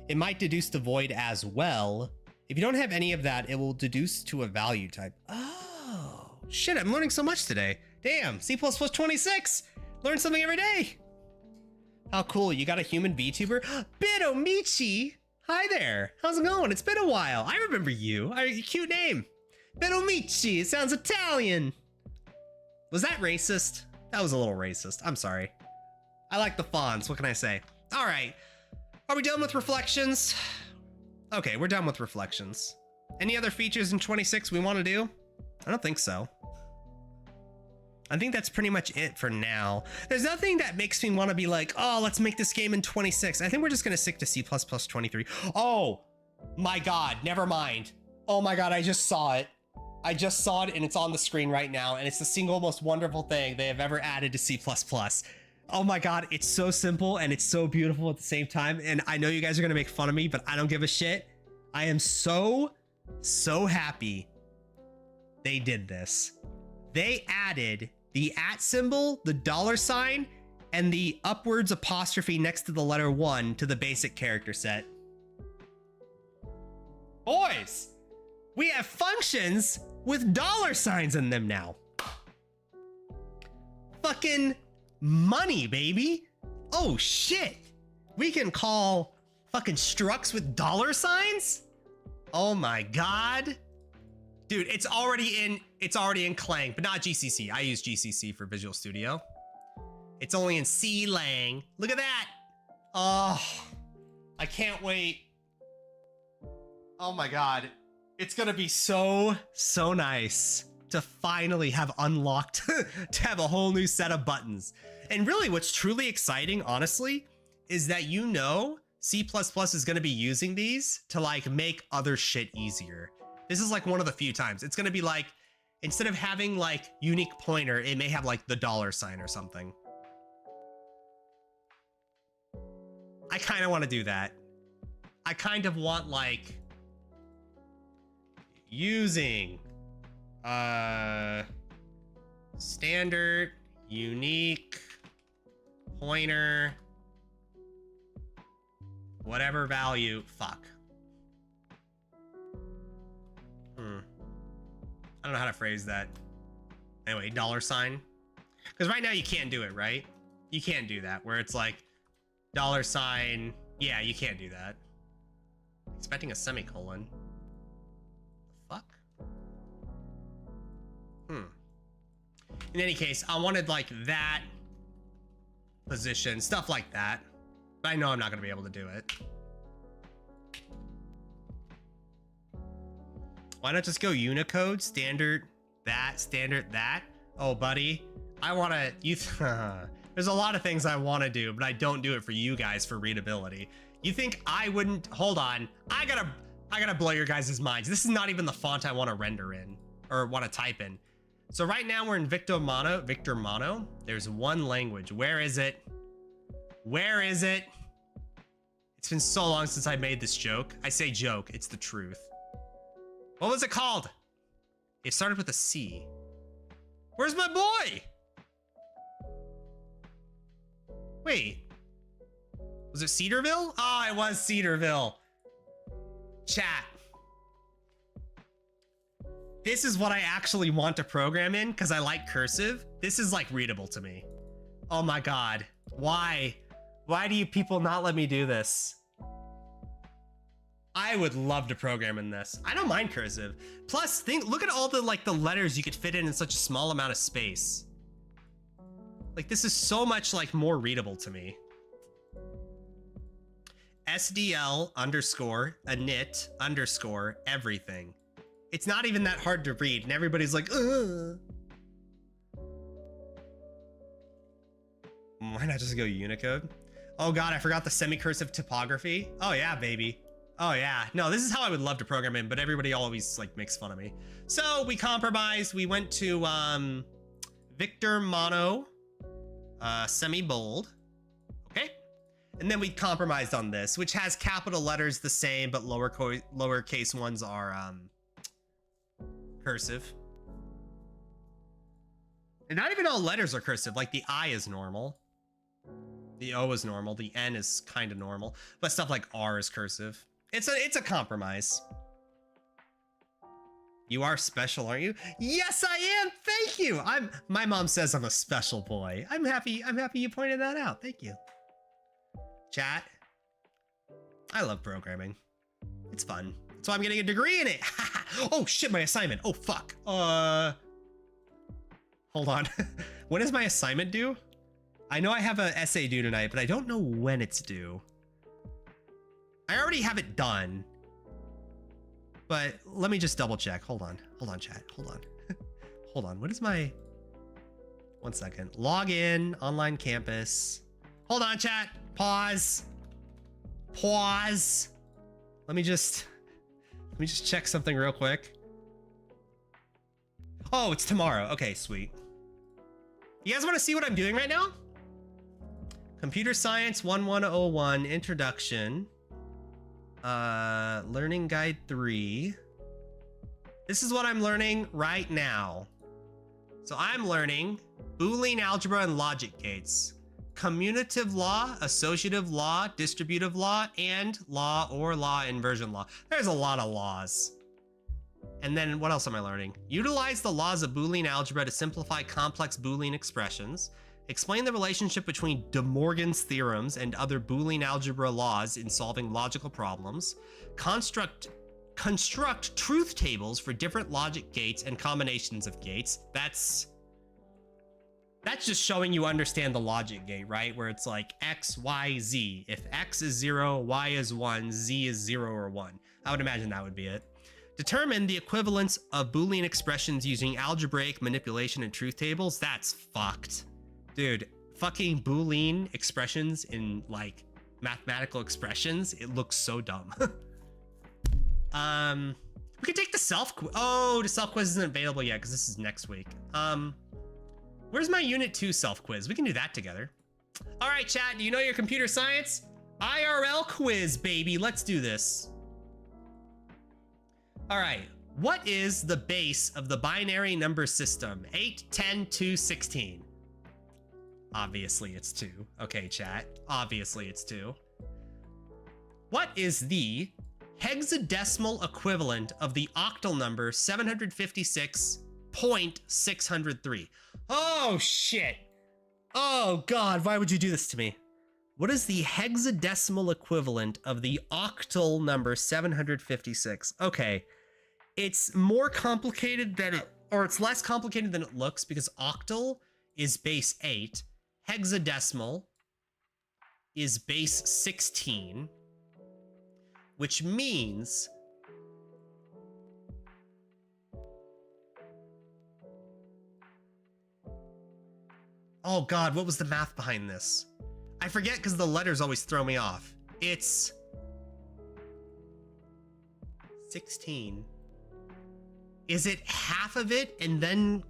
It might deduce the void as well. If you don't have any of that, it will deduce to a value type. Oh, shit, I'm learning so much today. Damn, C++ 26. Learn something every day. How cool, you got a human VTuber? Bidomichi! Hi there. How's it going? It's been a while. I remember you. Cute name. Benomici. It sounds Italian. Was that racist? That was a little racist. I'm sorry. I like the fonts. What can I say? All right. Are we done with reflections? Okay, we're done with reflections. Any other features in 26 we want to do? I don't think so. I think that's pretty much it for now. There's nothing that makes me want to be like, oh, let's make this game in 26. I think we're just going to stick to C++ 23. Oh my God, never mind. Oh my God, I just saw it. I just saw it and it's on the screen right now. And it's the single most wonderful thing they have ever added to C++. Oh my God, it's so simple and it's so beautiful at the same time. And I know you guys are going to make fun of me, but I don't give a shit. I am so happy they did this. They added the @ symbol, the $sign, and the upwards apostrophe next to the letter 1 to the basic character set. Boys, we have functions with $signs in them now. Fucking money, baby. Oh shit. We can call fucking structs with $signs? Oh my God. Dude, it's already in Clang, but not GCC. I use GCC for Visual Studio. It's only in C Lang. Look at that. Oh, I can't wait. Oh my God. It's gonna be so nice to finally have unlocked, to have a whole new set of buttons. And really what's truly exciting, honestly, is that C++ is gonna be using these to like make other shit easier. This is like one of the few times. It's gonna be like, instead of having like unique pointer, it may have like the $sign or something. I kind of want to do that. I kind of want like using standard unique pointer whatever value. Fuck. I don't know how to phrase that. Anyway, $sign. Because right now you can't do it, right? You can't do that where it's like $sign. Yeah, you can't do that. Expecting a semicolon. The fuck? In any case, I wanted like that position, stuff like that. But I know I'm not gonna be able to do it. Why not just go Unicode, standard that? Oh, buddy, I wanna, there's a lot of things I wanna do, but I don't do it for you guys for readability. You think I wouldn't, hold on. I gotta blow your guys' minds. This is not even the font I wanna render in, or wanna type in. So right now we're in Victor Mono. There's one language. Where is it? Where is it? It's been so long since I made this joke. I say joke, it's the truth. What was it called? It started with a C. Where's my boy? Wait. Was it Cedarville? Oh, it was Cedarville. Chat. This is what I actually want to program in because I like cursive. This is like readable to me. Oh my God. Why? Why do you people not let me do this? I would love to program in this. I don't mind cursive. Plus, look at all the the letters you could fit in such a small amount of space. Like this is so much more readable to me. SDL underscore init underscore everything. It's not even that hard to read, and everybody's like, ugh. Why not just go Unicode? Oh God, I forgot the semi-cursive typography. Oh yeah, baby. Oh yeah. No, this is how I would love to program in, but everybody always makes fun of me. So we compromised. We went to Victor Mono, semi-bold. Okay. And then we compromised on this, which has capital letters the same, but lowercase ones are cursive. And not even all letters are cursive. Like the I is normal. The O is normal. The N is kind of normal. But stuff like R is cursive. It's a compromise. You are special, aren't you? Yes, I am. Thank you. My mom says I'm a special boy. I'm happy you pointed that out. Thank you. Chat. I love programming. It's fun. So I'm getting a degree in it. Oh shit, my assignment. Oh fuck. Hold on. When is my assignment due? I know I have an essay due tonight, but I don't know when it's due. I already have it done. But let me just double check. Hold on. Hold on, chat. Hold on. Hold on. What is my... 1 second. Log in. Online campus. Hold on, chat. Pause. Pause. Let me just check something real quick. Oh, it's tomorrow. Okay, sweet. You guys want to see what I'm doing right now? Computer Science 1101 Introduction. Learning Guide 3. This is what I'm learning right now. So I'm learning Boolean algebra and logic gates, commutative law, associative law, distributive law, and law or law inversion law. There's a lot of laws. And then what else am I learning? Utilize the laws of Boolean algebra to simplify complex Boolean expressions. Explain the relationship between De Morgan's theorems and other Boolean algebra laws in solving logical problems. Construct truth tables for different logic gates and combinations of gates. That's just showing you understand the logic gate, right? Where it's like X, Y, Z. If X is 0, Y is 1, Z is 0 or 1. I would imagine that would be it. Determine the equivalence of Boolean expressions using algebraic manipulation and truth tables. That's fucked. Dude, fucking Boolean expressions in like mathematical expressions, it looks so dumb. We could take the self quiz. Oh, the self quiz isn't available yet because this is next week. Where's my unit 2 self quiz? We can do that together. All right, chat, do you know your computer science? IRL quiz, baby. Let's do this. All right, what is the base of the binary number system? 8, 10, 2, 16. Obviously it's 2. Okay, chat. Obviously it's 2. What is the hexadecimal equivalent of the octal number 756.603? Oh, shit. Oh, God, why would you do this to me? What is the hexadecimal equivalent of the octal number 756? Okay, it's more complicated than it, or it's less complicated than it looks because octal is base 8. Hexadecimal is base 16, which means oh God, what was the math behind this? I forget because the letters always throw me off. It's 16. Is it half of it and then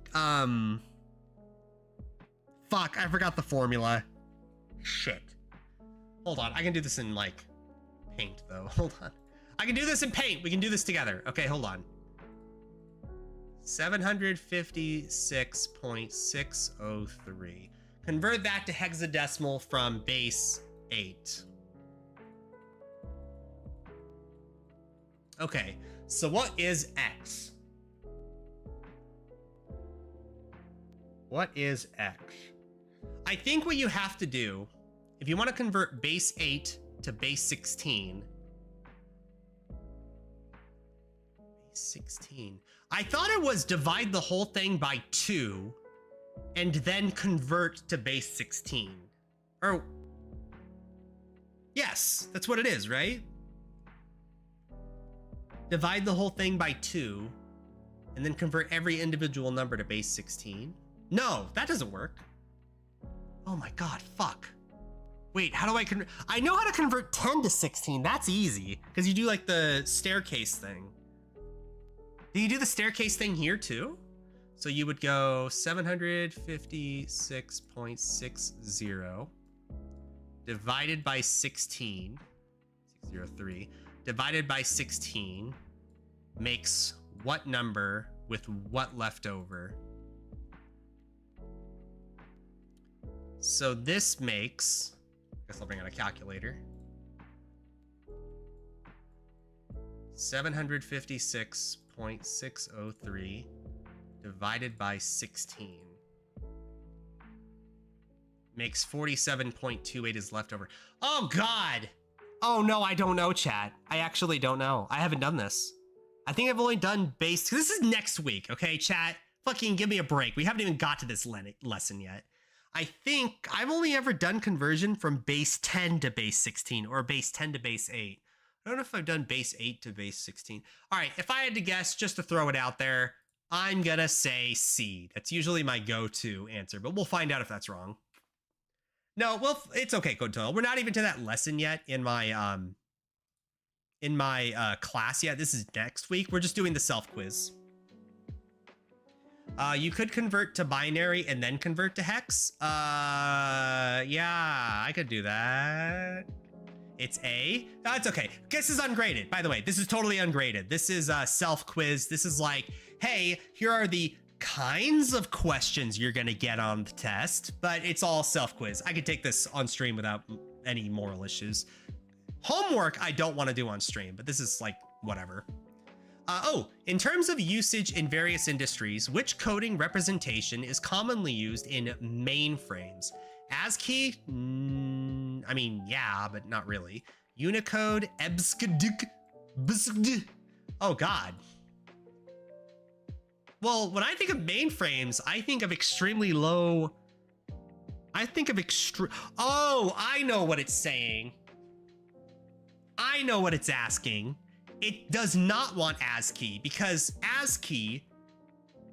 fuck, I forgot the formula. Shit. Hold on, I can do this in like Paint though. Hold on. I can do this in Paint. We can do this together. Okay, hold on. 756.603. Convert that to hexadecimal from base 8. Okay, so what is X? What is X? I think what you have to do, if you want to convert base 8 to base 16. Base 16. I thought it was divide the whole thing by 2 and then convert to base 16. Or, yes, that's what it is, right? Divide the whole thing by 2 and then convert every individual number to base 16. No, that doesn't work. Oh my God, fuck. Wait, how do I convert? I know how to convert 10 to 16. That's easy because you do like the staircase thing. Do you do the staircase thing here too? So you would go 756.60 divided by 16, 603, divided by 16 makes what number with what left over? So this makes, I guess I'll bring out a calculator. 756.603 divided by 16 makes 47.28 is left over. Oh God! Oh no, I don't know, chat. I actually don't know. I haven't done this. I think I've only done base. This is next week, okay, chat? Fucking give me a break. We haven't even got to this lesson yet. I think I've only ever done conversion from base 10 to base 16 or base 10 to base 8. I don't know if I've done base 8 to base 16. All right, if I had to guess, just to throw it out there, I'm gonna say C. That's usually my go-to answer, but we'll find out if that's wrong. No, well, it's okay, Code Toil. We're not even to that lesson yet in my class yet. This is next week. We're just doing the self-quiz. You could convert to binary and then convert to hex. Yeah, I could do that. It's A. No, it's okay. This is ungraded, by the way. This is totally ungraded. This is a self-quiz. This is like, hey, here are the kinds of questions you're gonna get on the test, but it's all self-quiz. I could take this on stream without any moral issues. Homework I don't want to do on stream, but this is like whatever. In terms of usage in various industries, which coding representation is commonly used in mainframes? ASCII? I mean, yeah, but not really. Unicode, EBSCDIC, BSCD. Oh God. Well, when I think of mainframes, I think of extremely low. I think of Oh, I know what it's saying. I know what it's asking. It does not want ASCII because ASCII,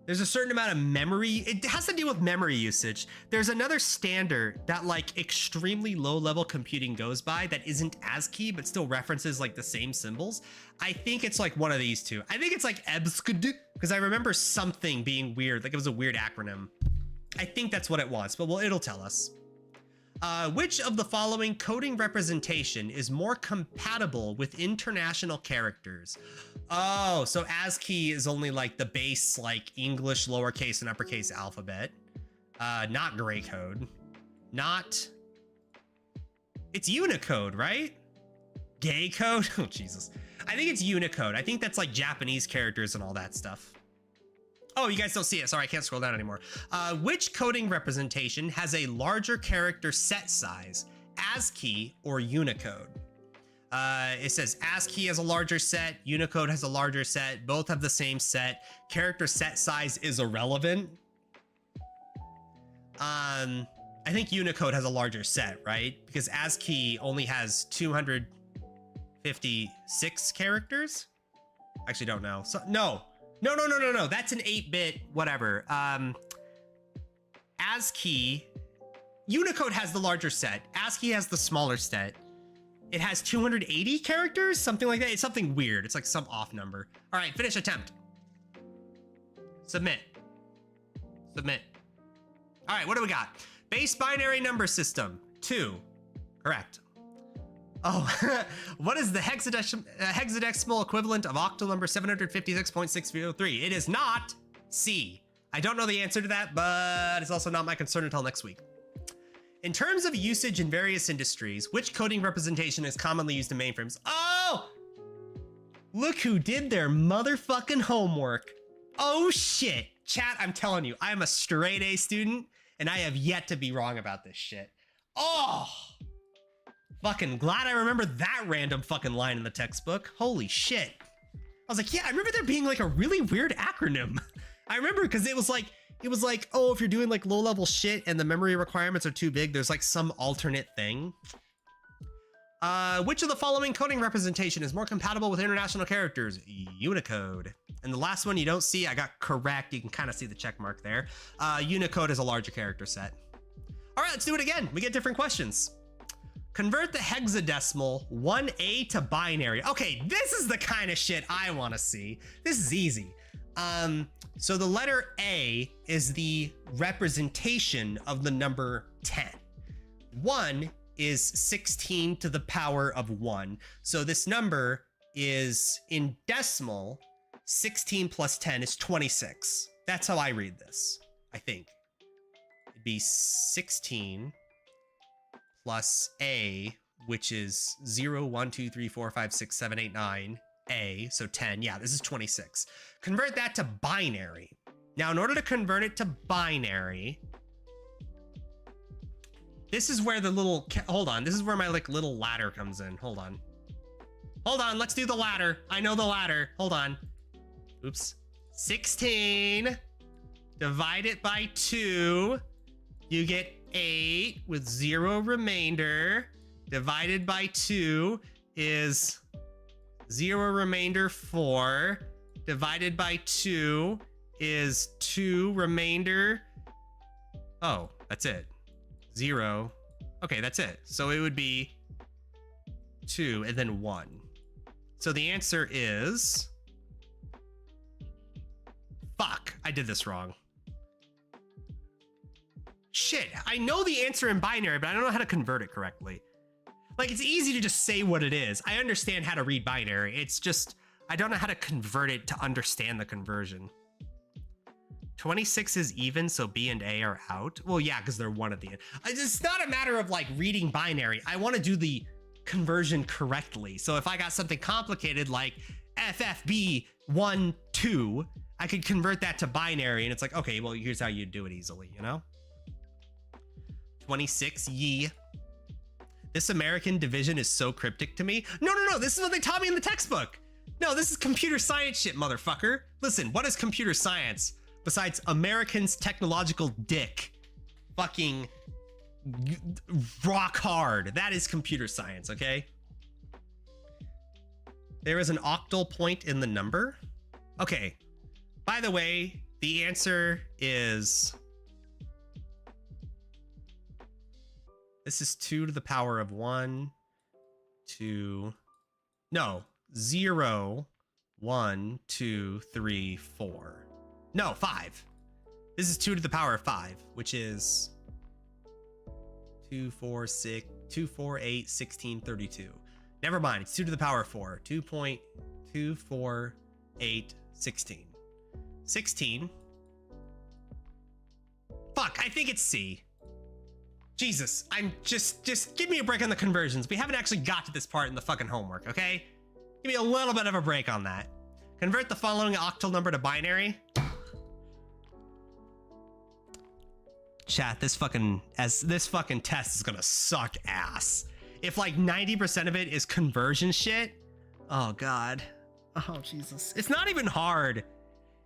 there's a certain amount of memory. It has to deal with memory usage. There's another standard that like extremely low level computing goes by that isn't ASCII, but still references like the same symbols. I think it's like one of these two. I think it's like EBSCD because I remember something being weird. Like it was a weird acronym. I think that's what it wants, but well, it'll tell us. Which of the following coding representation is more compatible with international characters? Oh, so ASCII is only like the base, like English lowercase and uppercase alphabet. Not gray code. Not. It's Unicode, right? Gay code? Oh, Jesus. I think it's Unicode. I think that's like Japanese characters and all that stuff. Oh, you guys don't see it. Sorry, I can't scroll down anymore. Which coding representation has a larger character set size, ASCII or Unicode? It says ASCII has a larger set, Unicode has a larger set, both have the same set. Character set size is irrelevant. I think Unicode has a larger set, right? Because ASCII only has 256 characters. Actually, don't know. So no. No. That's an 8-bit whatever. ASCII, Unicode has the larger set. ASCII has the smaller set. It has 280 characters, something like that. It's something weird. It's like some off number. All right, finish attempt. Submit. Submit. All right, what do we got? Base binary number system, 2. Correct. Oh, what is the hexadecimal equivalent of octal number 756.603? It is not C. I don't know the answer to that, but it's also not my concern until next week. In terms of usage in various industries, which coding representation is commonly used in mainframes? Oh! Look who did their motherfucking homework. Oh shit. Chat, I'm telling you, I am a straight A student, and I have yet to be wrong about this shit. Oh! Fucking glad I remember that random fucking line in the textbook. Holy shit. I was like, yeah, I remember there being like a really weird acronym. I remember because it was like, oh, if you're doing like low level shit and the memory requirements are too big, there's like some alternate thing. Which of the following coding representation is more compatible with international characters? Unicode. And the last one you don't see, I got correct. You can kind of see the check mark there. Unicode is a larger character set. All right, let's do it again. We get different questions. Convert the hexadecimal 1A to binary. Okay, this is the kind of shit I want to see. This is easy. So the letter A is the representation of the number 10. 1 is 16 to the power of 1. So this number is in decimal, 16 plus 10 is 26. That's how I read this, I think. It'd be 16 plus A, which is 0, 1, 2, 3, 4, 5, 6, 7, 8, 9, A, so 10. Yeah, this is 26. Convert that to binary. Now, in order to convert it to binary, This is where the little, hold on. This is where my like little ladder comes in. Hold on. Hold on, let's do the ladder. I know the ladder. Hold on. Oops. 16. Divide it by 2. You get 8 with 0 remainder. Divided by 2 is 0 remainder 4. Divided by 2 is 2 remainder. Oh, that's it. 0. Okay, that's it. So it would be 2 and then 1. So the answer is... Fuck, I did this wrong. Shit, I know the answer in binary, but I don't know how to convert it correctly. Like, it's easy to just say what it is. I understand how to read binary. It's just, I don't know how to convert it to understand the conversion. 26 is even, so B and A are out. Well, yeah, because they're 1 at the end. It's not a matter of like reading binary. I want to do the conversion correctly. So if I got something complicated like FFB 1, 2, I could convert that to binary, and it's like, okay, well, here's how you do it easily, you know? 26, ye. This American division is so cryptic to me. No, this is what they taught me in the textbook. No, this is computer science shit, motherfucker. Listen, what is computer science besides Americans' technological dick? Fucking rock hard. That is computer science, okay? There is an octal point in the number. Okay. By the way, the answer is... This is 2 to the power of 1, 2... No, 0, 1, 2, 3, 4. No, 5. This is 2 to the power of 5, which is 2, 4, 6, 2, 4, 8, 16, 32. Never mind, it's 2 to the power of 4. 2.248, 16. 16. Fuck, I think it's C. Jesus, I'm just give me a break on the conversions. We haven't actually got to this part in the fucking homework, okay? Give me a little bit of a break on that. Convert the following octal number to binary. Chat, this fucking test is gonna suck ass. If like 90% of it is conversion shit, oh God. Oh Jesus. It's not even hard.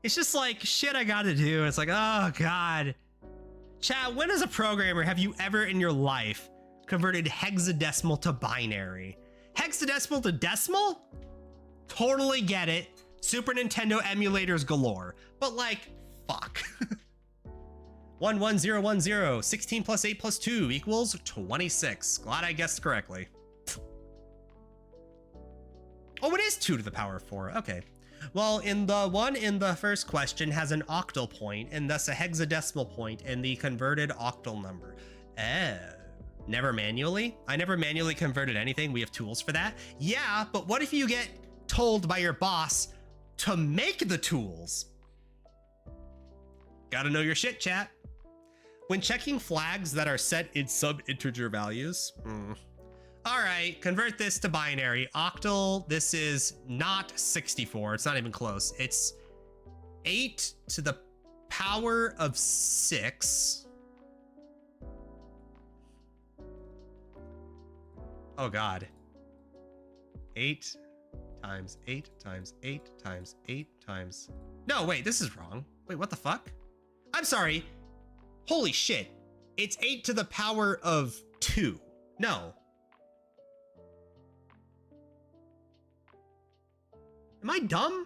It's just like shit I gotta do. It's like, oh God. Chat, when as a programmer have you ever in your life converted hexadecimal to binary? Hexadecimal to decimal? Totally get it. Super Nintendo emulators galore. But like, fuck. 11010, 16 plus 8 plus 2 equals 26. Glad I guessed correctly. Oh, it is 2 to the power of 4. Okay. Well, in the one in the first question has an octal point and thus a hexadecimal point in the converted octal number. Never manually? I never manually converted anything. We have tools for that. Yeah, but what if you get told by your boss to make the tools? Gotta know your shit, chat. When checking flags that are set in sub-integer values. All right, convert this to binary. Octal, this is not 64. It's not even close. It's 8 to the power of 6. Oh God. 8 times 8 times 8 times 8 times... No, wait, this is wrong. Wait, what the fuck? I'm sorry. Holy shit. It's 8 to the power of 2. No. Am I dumb?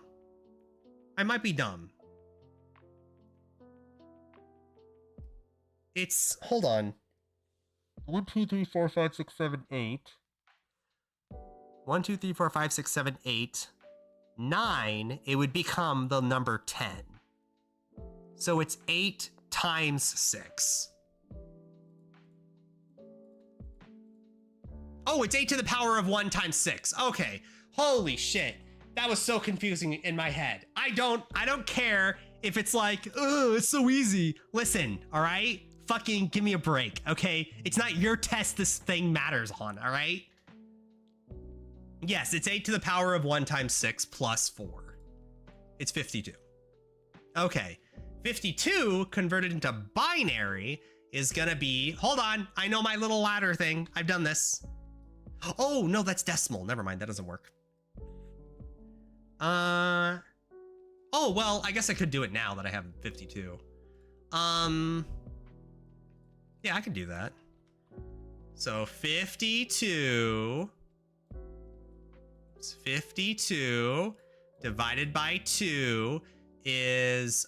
I might be dumb. It's, hold on. 1, 2, 3, 4, 5, 6, 7, 8. 1, 2, 3, 4, 5, 6, 7, 8. 9, it would become the number 10. So it's 8 times 6. Oh, it's 8 to the power of 1 times 6. Okay. Holy shit. That was so confusing in my head. I don't care if it's like, oh, it's so easy. Listen, all right? Fucking give me a break, okay? It's not your test this thing matters on, all right? Yes, it's 8 to the power of 1 times 6 plus 4. It's 52. Okay. 52 converted into binary is gonna be, hold on, I know my little ladder thing. I've done this. Oh, no, that's decimal. Never mind, that doesn't work. Oh, well, I guess I could do it now that I have 52. Yeah, I can do that. So 52 divided by 2 is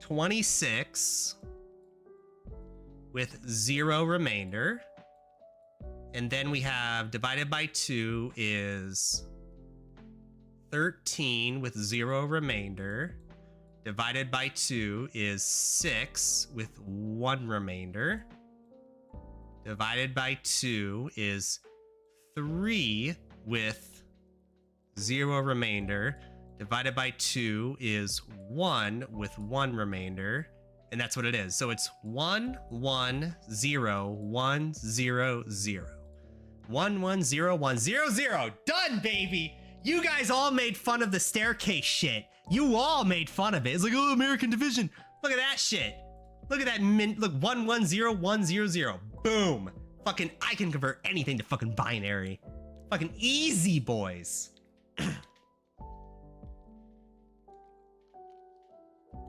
26 with 0 remainder. And then we have divided by 2 is 13 with 0 remainder. Divided by 2 is 6 with 1 remainder. Divided by 2 is 3 with 0 remainder. Divided by 2 is 1 with 1 remainder. And that's what it is. So it's 1, 1, 0, 1, 0, 0. 1, 1, 0, 1, 0, 0. Done, baby! You guys all made fun of the staircase shit. You all made fun of it. It's like, oh, American division. Look at that shit. Look at that look, 1, 1, 0, 1, 0, 0. Boom. Fucking, I can convert anything to fucking binary. Fucking easy, boys.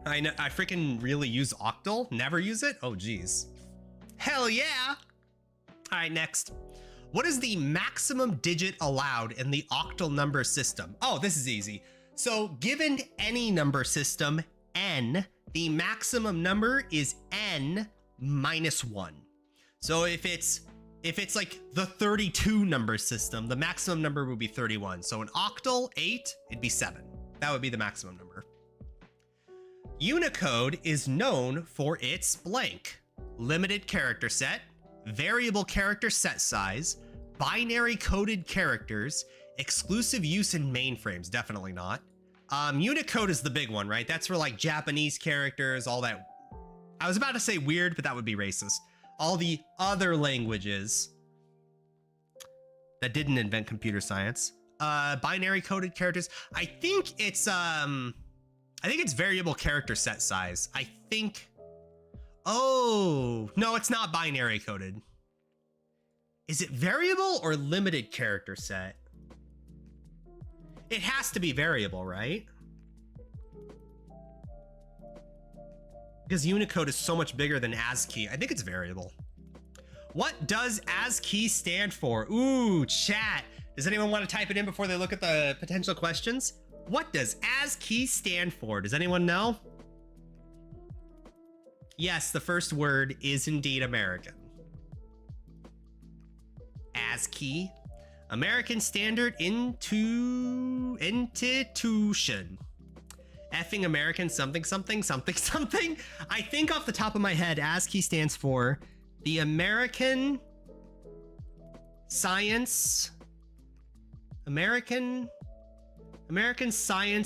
I know, I freaking really use octal. Never use it? Oh, geez. Hell yeah. All right, next. What is the maximum digit allowed in the octal number system? Oh, this is easy. So given any number system, n, the maximum number is n minus 1. So if it's like the 32 number system, the maximum number would be 31. So an octal 8, it'd be 7. That would be the maximum number. Unicode is known for its blank: limited character set, variable character set size, binary coded characters, exclusive use in mainframes. Definitely not. Unicode is the big one, right? That's for like Japanese characters, all that. I was about to say weird, but that would be racist. All the other languages that didn't invent computer science. Binary coded characters. I think it's variable character set size. I think. Oh, no, it's not binary coded. Is it variable or limited character set? It has to be variable, right? Because Unicode is so much bigger than ASCII. I think it's variable. What does ASCII stand for? Ooh, chat. Does anyone want to type it in before they look at the potential questions? What does ASCII stand for? Does anyone know? Yes, the first word is indeed American. ASCII. American Standard Institution. Effing American something something something something. I think off the top of my head, ASCII stands for the American Science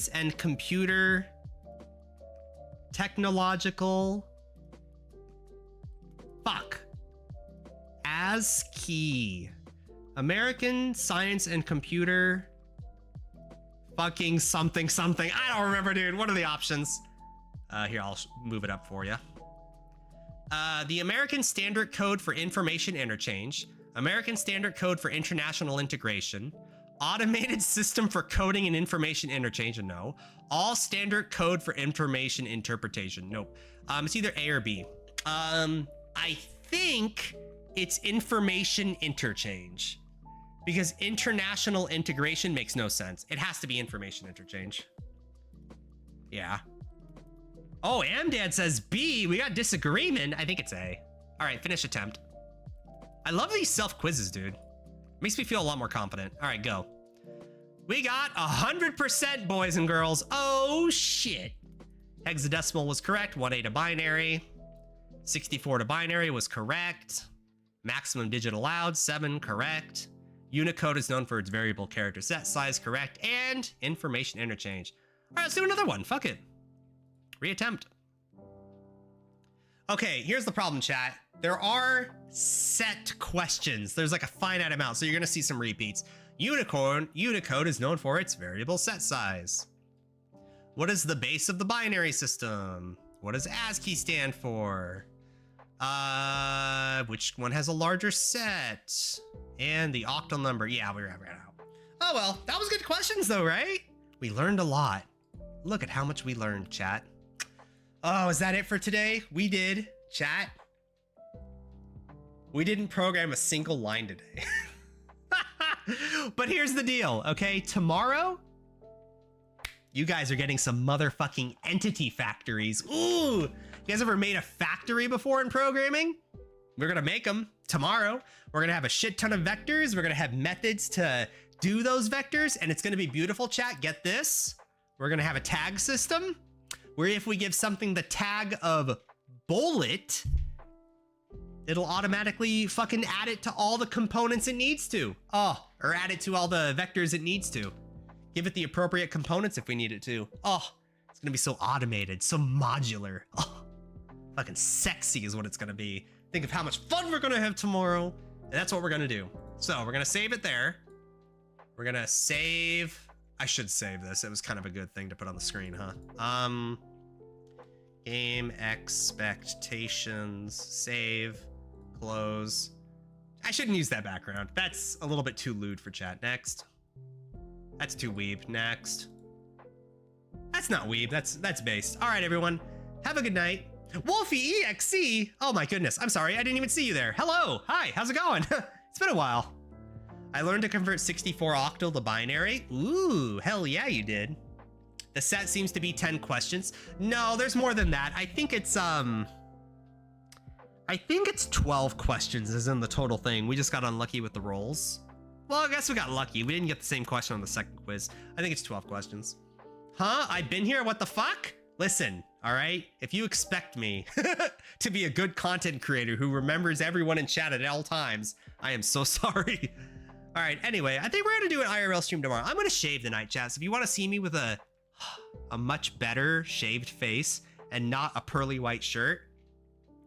and Computer Technological. Fuck. ASCII. American Science and Computer fucking something something. I don't remember, dude. What are the options? Here, I'll move it up for you. The American Standard Code for Information Interchange, American Standard Code for International Integration, Automated System for Coding and Information Interchange, no. All Standard Code for Information Interpretation, nope. It's either A or B. I think it's Information Interchange, because international integration makes no sense. It has to be information interchange. Yeah. Oh, Amdad says B. We got disagreement. I think it's A. All right, finish attempt. I love these self-quizzes, dude. Makes me feel a lot more confident. All right, go. We got 100%, boys and girls. Oh, shit. Hexadecimal was correct. 1A to binary. 64 to binary was correct. Maximum digit allowed, 7, correct. Unicode is known for its variable character set size, correct. And information interchange. All right, let's do another one. Fuck it. Reattempt. Okay, here's the problem, chat. There are set questions. There's like a finite amount, so you're gonna see some repeats. Unicode is known for its variable set size. What is the base of the binary system? What does ASCII stand for? Which one has a larger set? And the octal number. Yeah, we ran out. Oh well, that was good questions though, right? We learned a lot. Look at how much we learned, chat. Oh, is that it for today? We did, chat. We didn't program a single line today. But here's the deal, okay? Tomorrow, you guys are getting some motherfucking entity factories. Ooh, you guys ever made a factory before in programming? We're gonna make them tomorrow. We're gonna have a shit ton of vectors. We're gonna have methods to do those vectors, and it's gonna be beautiful, chat. Get this. We're gonna have a tag system where if we give something the tag of bullet, it'll automatically fucking add it to all the components it needs to. Oh, or add it to all the vectors it needs to. Give it the appropriate components if we need it to. Oh, it's gonna be so automated, so modular. Oh, fucking sexy is what it's gonna be. Think of how much fun we're gonna have tomorrow. And that's what we're gonna do. So we're gonna save it there. We're gonna save, I should save this. It was kind of a good thing to put on the screen, huh? Game expectations, save, close. I shouldn't use that background. That's a little bit too lewd for chat. Next. That's too weeb. Next. That's not weeb. That's based. All right, everyone. Have a good night. Wolfie EXC. Oh my goodness. I'm sorry. I didn't even see you there. Hello. Hi. How's it going? It's been a while. I learned to convert 64 octal to binary. Ooh, hell yeah, you did. The set seems to be 10 questions. No, there's more than that. I think it's 12 questions is in the total thing. We just got unlucky with the rolls. Well, I guess we got lucky. We didn't get the same question on the second quiz. I think it's 12 questions. Huh? I've been here? What the fuck? Listen, all right? If you expect me to be a good content creator who remembers everyone in chat at all times, I am so sorry. All right, anyway, I think we're gonna do an IRL stream tomorrow. I'm gonna shave tonight, chat. So if you wanna see me with a much better shaved face and not a pearly white shirt,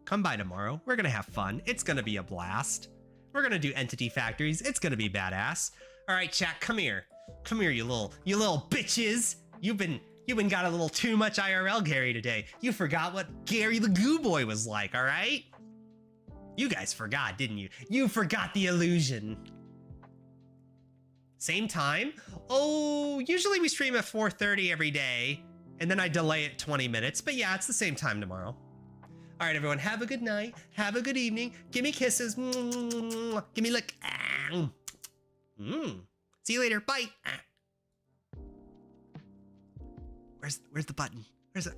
come by tomorrow. We're gonna have fun. It's gonna be a blast. We're gonna do entity factories. It's gonna be badass. All right, chat, come here. Come here, you little bitches. You've been got a little too much IRL Gary today. You forgot what Gary the Goo Boy was like, all right? You guys forgot, didn't you? You forgot the illusion. Same time? Oh, usually we stream at 4:30 every day, and then I delay it 20 minutes, but yeah, it's the same time tomorrow. All right, everyone, have a good night. Have a good evening. Give me kisses. Give me lick. See you later. Bye. Where's the button? Where's it?